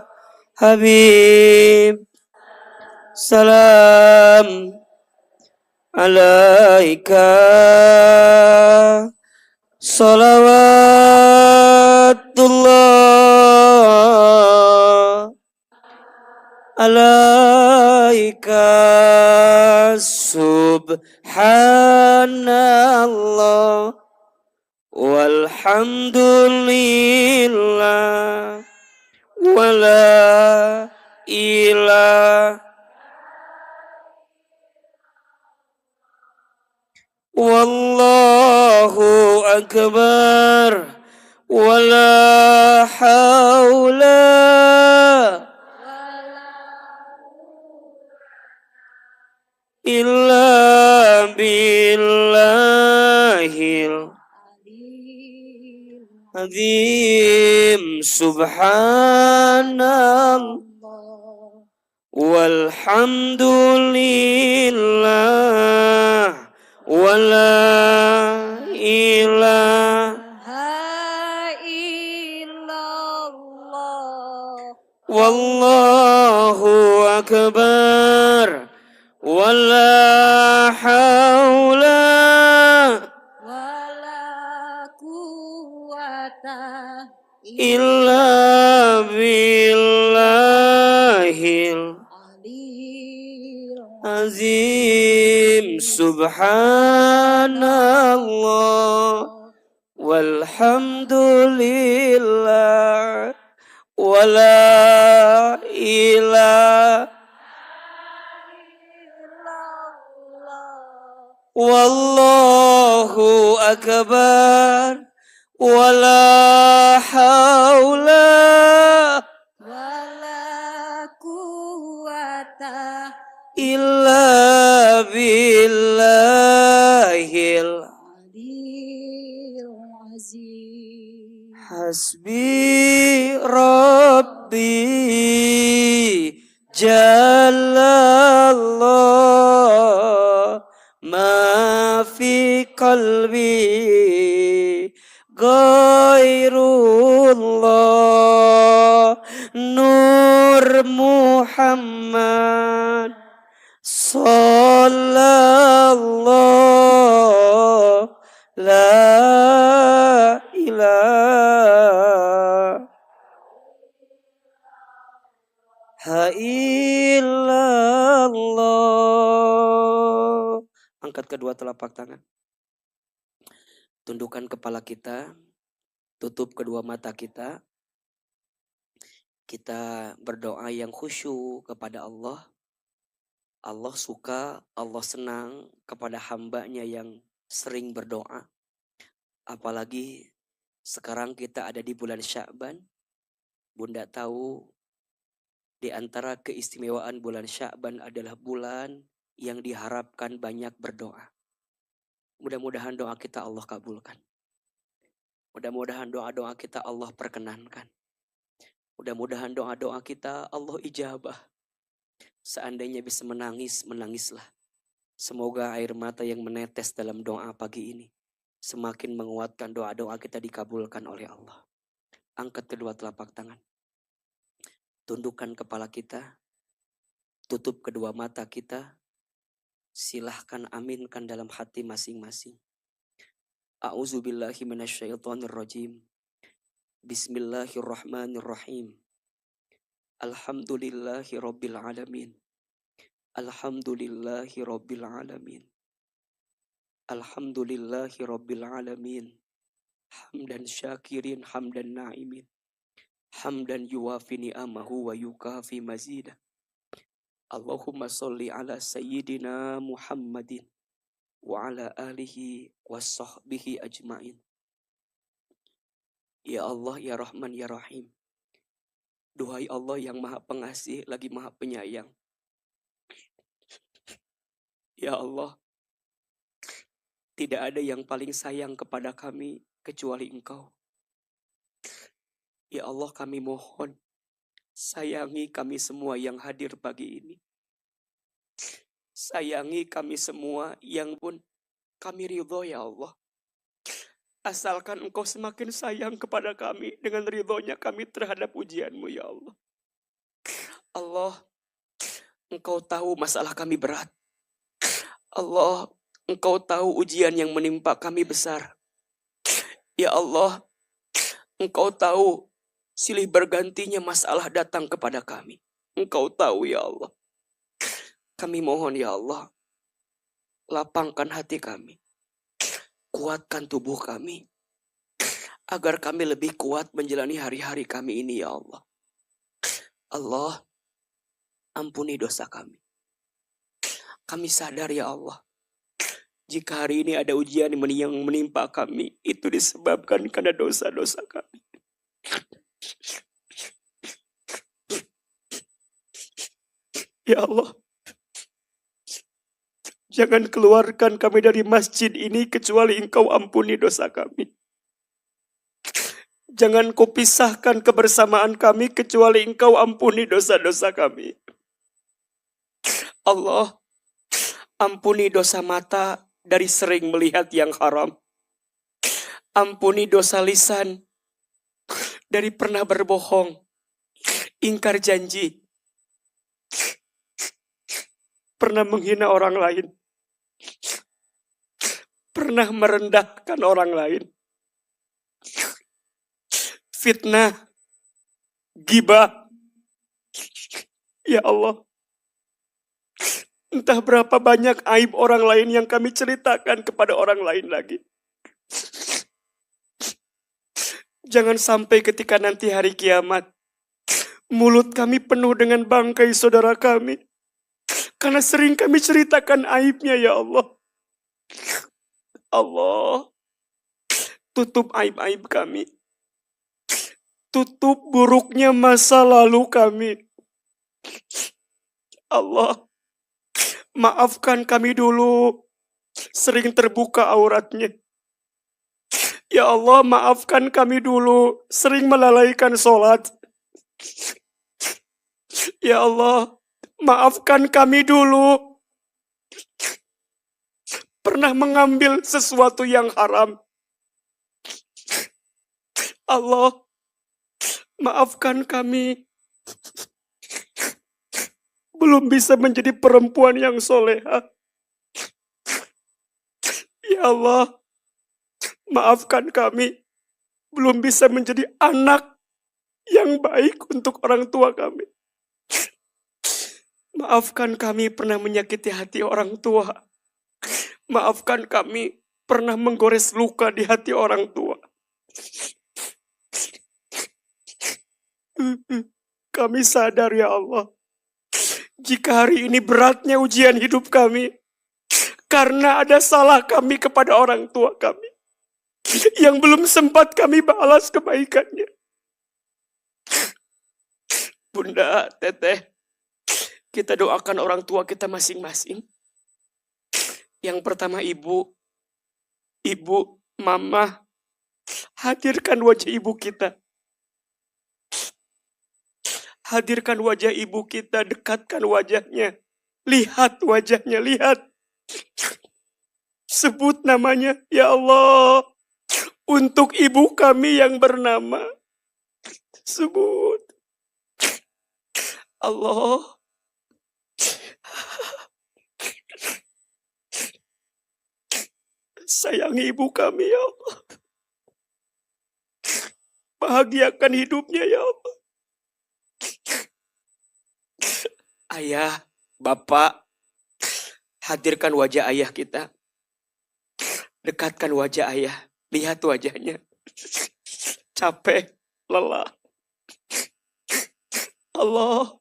Habib, salam alaika. Salawatullah alaika. Subhanallah walhamdulillah wala ilah wallahu akbar wala haula illa billahil azim. Subhanallah walhamdulillah wala ilaha illallah wallahu akbar wala haula wala quwata illa billahil azim subhanallah walhamdulillah wala ilaha wallahu akbar wala haula wala quwata illa billahil azim hasbi rabbi jalallah ma fi qalbi ghairullah nur Muhammad sallallahu la ilaha illallah. Angkat kedua telapak tangan. Tundukkan kepala kita. Tutup kedua mata kita. Kita berdoa yang khusyuk kepada Allah. Allah suka, Allah senang kepada hambanya yang sering berdoa. Apalagi sekarang kita ada di bulan Sya'ban. Bunda tahu di antara keistimewaan bulan Sya'ban adalah bulan yang diharapkan banyak berdoa. Mudah-mudahan doa kita Allah kabulkan. Mudah-mudahan doa-doa kita Allah perkenankan. Mudah-mudahan doa-doa kita Allah ijabah. Seandainya bisa menangis, menangislah. Semoga air mata yang menetes dalam doa pagi ini semakin menguatkan doa-doa kita dikabulkan oleh Allah. Angkat kedua telapak tangan. Tundukkan kepala kita. Tutup kedua mata kita. Silahkan aminkan dalam hati masing-masing. A'udzubillahi minasyaitonirrajim. Bismillahirrahmanirrahim. Alhamdulillahi rabbil alamin. Alhamdulillahi rabbil alamin. Alhamdulillahi rabbil alamin. Hamdan syakirin, hamdan na'imin. Hamdan yuwafi ni'amahu wa yukafi mazidah. Allahumma salli ala sayyidina Muhammadin wa ala alihi wa sahbihi ajma'in. Ya Allah, ya Rahman, ya Rahim. Duhai Allah yang maha pengasih lagi maha penyayang. Ya Allah, tidak ada yang paling sayang kepada kami kecuali Engkau. Ya Allah, kami mohon, sayangi kami semua yang hadir pagi ini. Sayangi kami semua yang pun kami ridho ya Allah. Asalkan Engkau semakin sayang kepada kami dengan ridhonya kami terhadap ujian-Mu ya Allah. Allah, Engkau tahu masalah kami berat. Allah, Engkau tahu ujian yang menimpa kami besar. Ya Allah, Engkau tahu silih bergantinya masalah datang kepada kami. Engkau tahu ya Allah. Kami mohon ya Allah, lapangkan hati kami. Kuatkan tubuh kami. Agar kami lebih kuat menjalani hari-hari kami ini ya Allah. Allah, ampuni dosa kami. Kami sadar ya Allah. Jika hari ini ada ujian yang menimpa kami, itu disebabkan karena dosa-dosa kami. Ya Allah, jangan keluarkan kami dari masjid ini kecuali Engkau ampuni dosa kami. Jangan Kau pisahkan kebersamaan kami kecuali Engkau ampuni dosa-dosa kami. Allah, ampuni dosa mata dari sering melihat yang haram. Ampuni dosa lisan dari pernah berbohong, ingkar janji, pernah menghina orang lain, pernah merendahkan orang lain, fitnah, ghibah. Ya Allah, entah berapa banyak aib orang lain yang kami ceritakan kepada orang lain lagi. Jangan sampai ketika nanti hari kiamat, mulut kami penuh dengan bangkai saudara kami. Karena sering kami ceritakan aibnya, ya Allah. Allah, tutup aib-aib kami. Tutup buruknya masa lalu kami. Allah, maafkan kami dulu sering terbuka auratnya. Ya Allah, maafkan kami dulu sering melalaikan sholat. Ya Allah, maafkan kami dulu pernah mengambil sesuatu yang haram. Allah, maafkan kami belum bisa menjadi perempuan yang soleha. Ya Allah, maafkan kami belum bisa menjadi anak yang baik untuk orang tua kami. Maafkan kami pernah menyakiti hati orang tua. Maafkan kami pernah menggores luka di hati orang tua. Kami sadar, ya Allah, jika hari ini beratnya ujian hidup kami, karena ada salah kami kepada orang tua kami, yang belum sempat kami balas kebaikannya. Bunda, Teteh, kita doakan orang tua kita masing-masing. Yang pertama ibu, mama, hadirkan wajah ibu kita. Hadirkan wajah ibu kita, dekatkan wajahnya. Lihat wajahnya, lihat. Sebut namanya, ya Allah. Untuk ibu kami yang bernama. Sebut. Allah. Sayangi ibu kami, ya Allah. Bahagiakan hidupnya, ya Allah. Ayah, bapak, hadirkan wajah ayah kita. Dekatkan wajah ayah. Lihat wajahnya. Capek, lelah. Allah,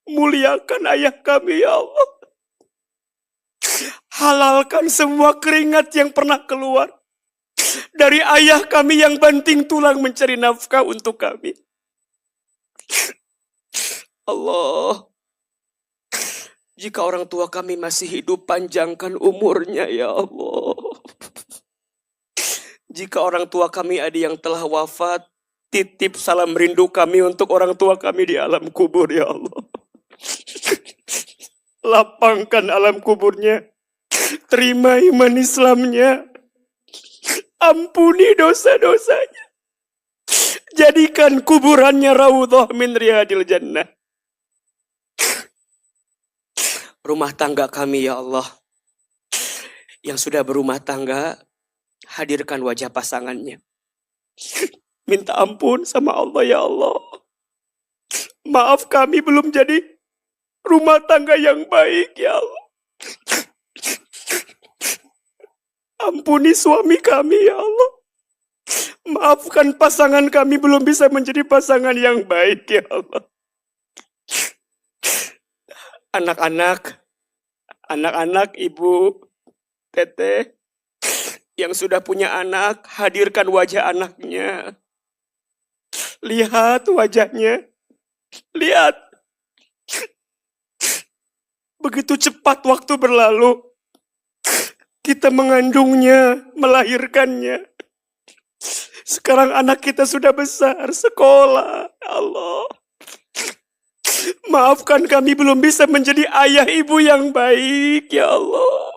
muliakan ayah kami, ya Allah. Halalkan semua keringat yang pernah keluar dari ayah kami yang banting tulang mencari nafkah untuk kami. Allah, jika orang tua kami masih hidup, panjangkan umurnya, ya Allah. Jika orang tua kami ada yang telah wafat, titip salam rindu kami untuk orang tua kami di alam kubur, ya Allah. Lapangkan alam kuburnya. Terima iman Islamnya. Ampuni dosa-dosanya. Jadikan kuburannya raudhah min riyadil jannah. Rumah tangga kami, ya Allah, yang sudah berumah tangga, hadirkan wajah pasangannya. Minta ampun sama Allah, ya Allah. Maaf kami belum jadi rumah tangga yang baik, ya Allah. Ampuni suami kami, ya Allah. Maafkan pasangan kami belum bisa menjadi pasangan yang baik, ya Allah. Anak-anak, ibu, Teteh, yang sudah punya anak, hadirkan wajah anaknya. Lihat wajahnya. Lihat. Begitu cepat waktu berlalu. Kita mengandungnya, melahirkannya. Sekarang anak kita sudah besar, sekolah. Ya Allah, maafkan kami belum bisa menjadi ayah ibu yang baik. Ya Allah.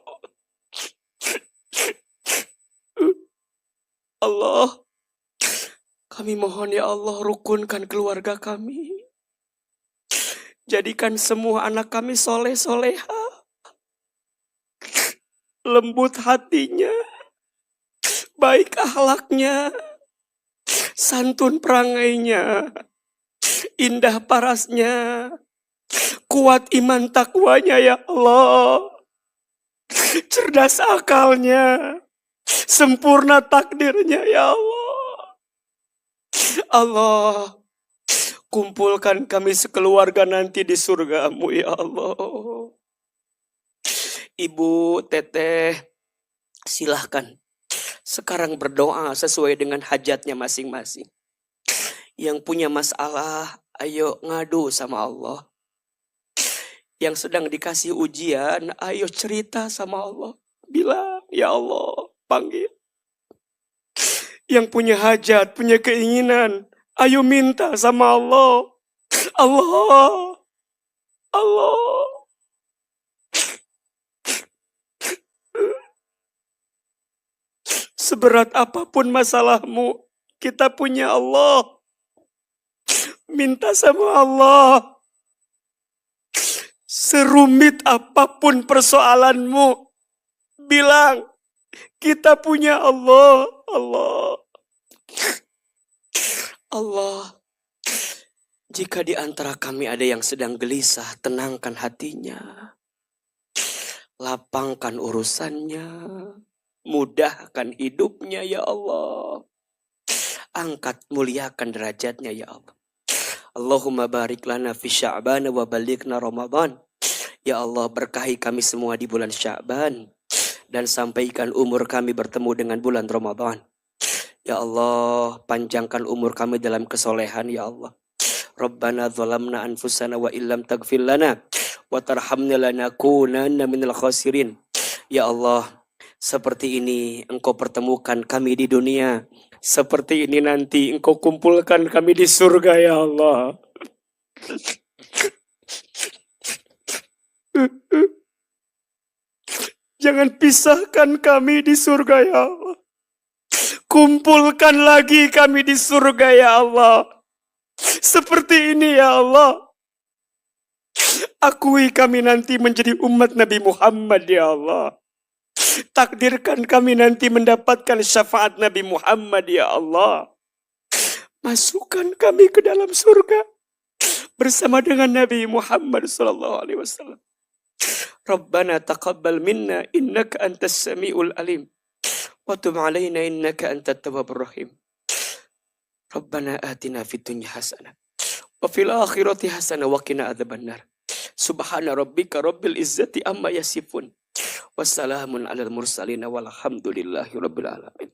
Allah, kami mohon ya Allah, rukunkan keluarga kami. Jadikan semua anak kami soleh-soleha, lembut hatinya, baik akhlaknya, santun perangainya, indah parasnya, kuat iman takwanya ya Allah, cerdas akalnya, sempurna takdirnya ya Allah. Allah, kumpulkan kami sekeluarga nanti di surga-Mu ya Allah. Ibu, teteh, silahkan sekarang berdoa sesuai dengan hajatnya masing-masing. Yang punya masalah, ayo ngadu sama Allah. Yang sedang dikasih ujian, ayo cerita sama Allah. Bilang, ya Allah, panggil. Yang punya hajat, punya keinginan, ayo minta sama Allah. Allah, Allah. Seberat apapun masalahmu, kita punya Allah. Minta sama Allah. Serumit apapun persoalanmu, bilang, kita punya Allah. Allah. Allah. Jika di antara kami ada yang sedang gelisah, tenangkan hatinya. Lapangkan urusannya. Mudahkan hidupnya ya Allah. Angkat, muliakan derajatnya ya Allah. Allahumma barik lana fi Sya'ban wa balighna Ramadan. Ya Allah, berkahi kami semua di bulan Sya'ban dan sampaikan umur kami bertemu dengan bulan Ramadan. Ya Allah, panjangkan umur kami dalam kesolehan ya Allah. Rabbana zalamna anfusana wa illam taghfir lana wa tarhamna lanakunanna minal khasirin. Ya Allah, seperti ini Engkau pertemukan kami di dunia. Seperti ini nanti Engkau kumpulkan kami di surga ya Allah. Jangan pisahkan kami di surga ya Allah. Kumpulkan lagi kami di surga ya Allah. Seperti ini ya Allah. Akui kami nanti menjadi umat Nabi Muhammad ya Allah. Takdirkan kami nanti mendapatkan syafaat Nabi Muhammad ya Allah. Masukkan kami ke dalam surga bersama dengan Nabi Muhammad sallallahu alaihi wasallam. Rabbana taqabbal minna innaka antas samiul alim wa tub alaina innaka antat tawwabur rahim. Rabbana atina fid dunya hasanah wa fil akhirati hasanah wa qina adzabannar. Subhana rabbika rabbil izzati amma yasifun. Wassalamun alal mursalin walhamdulillahi rabbil alamin.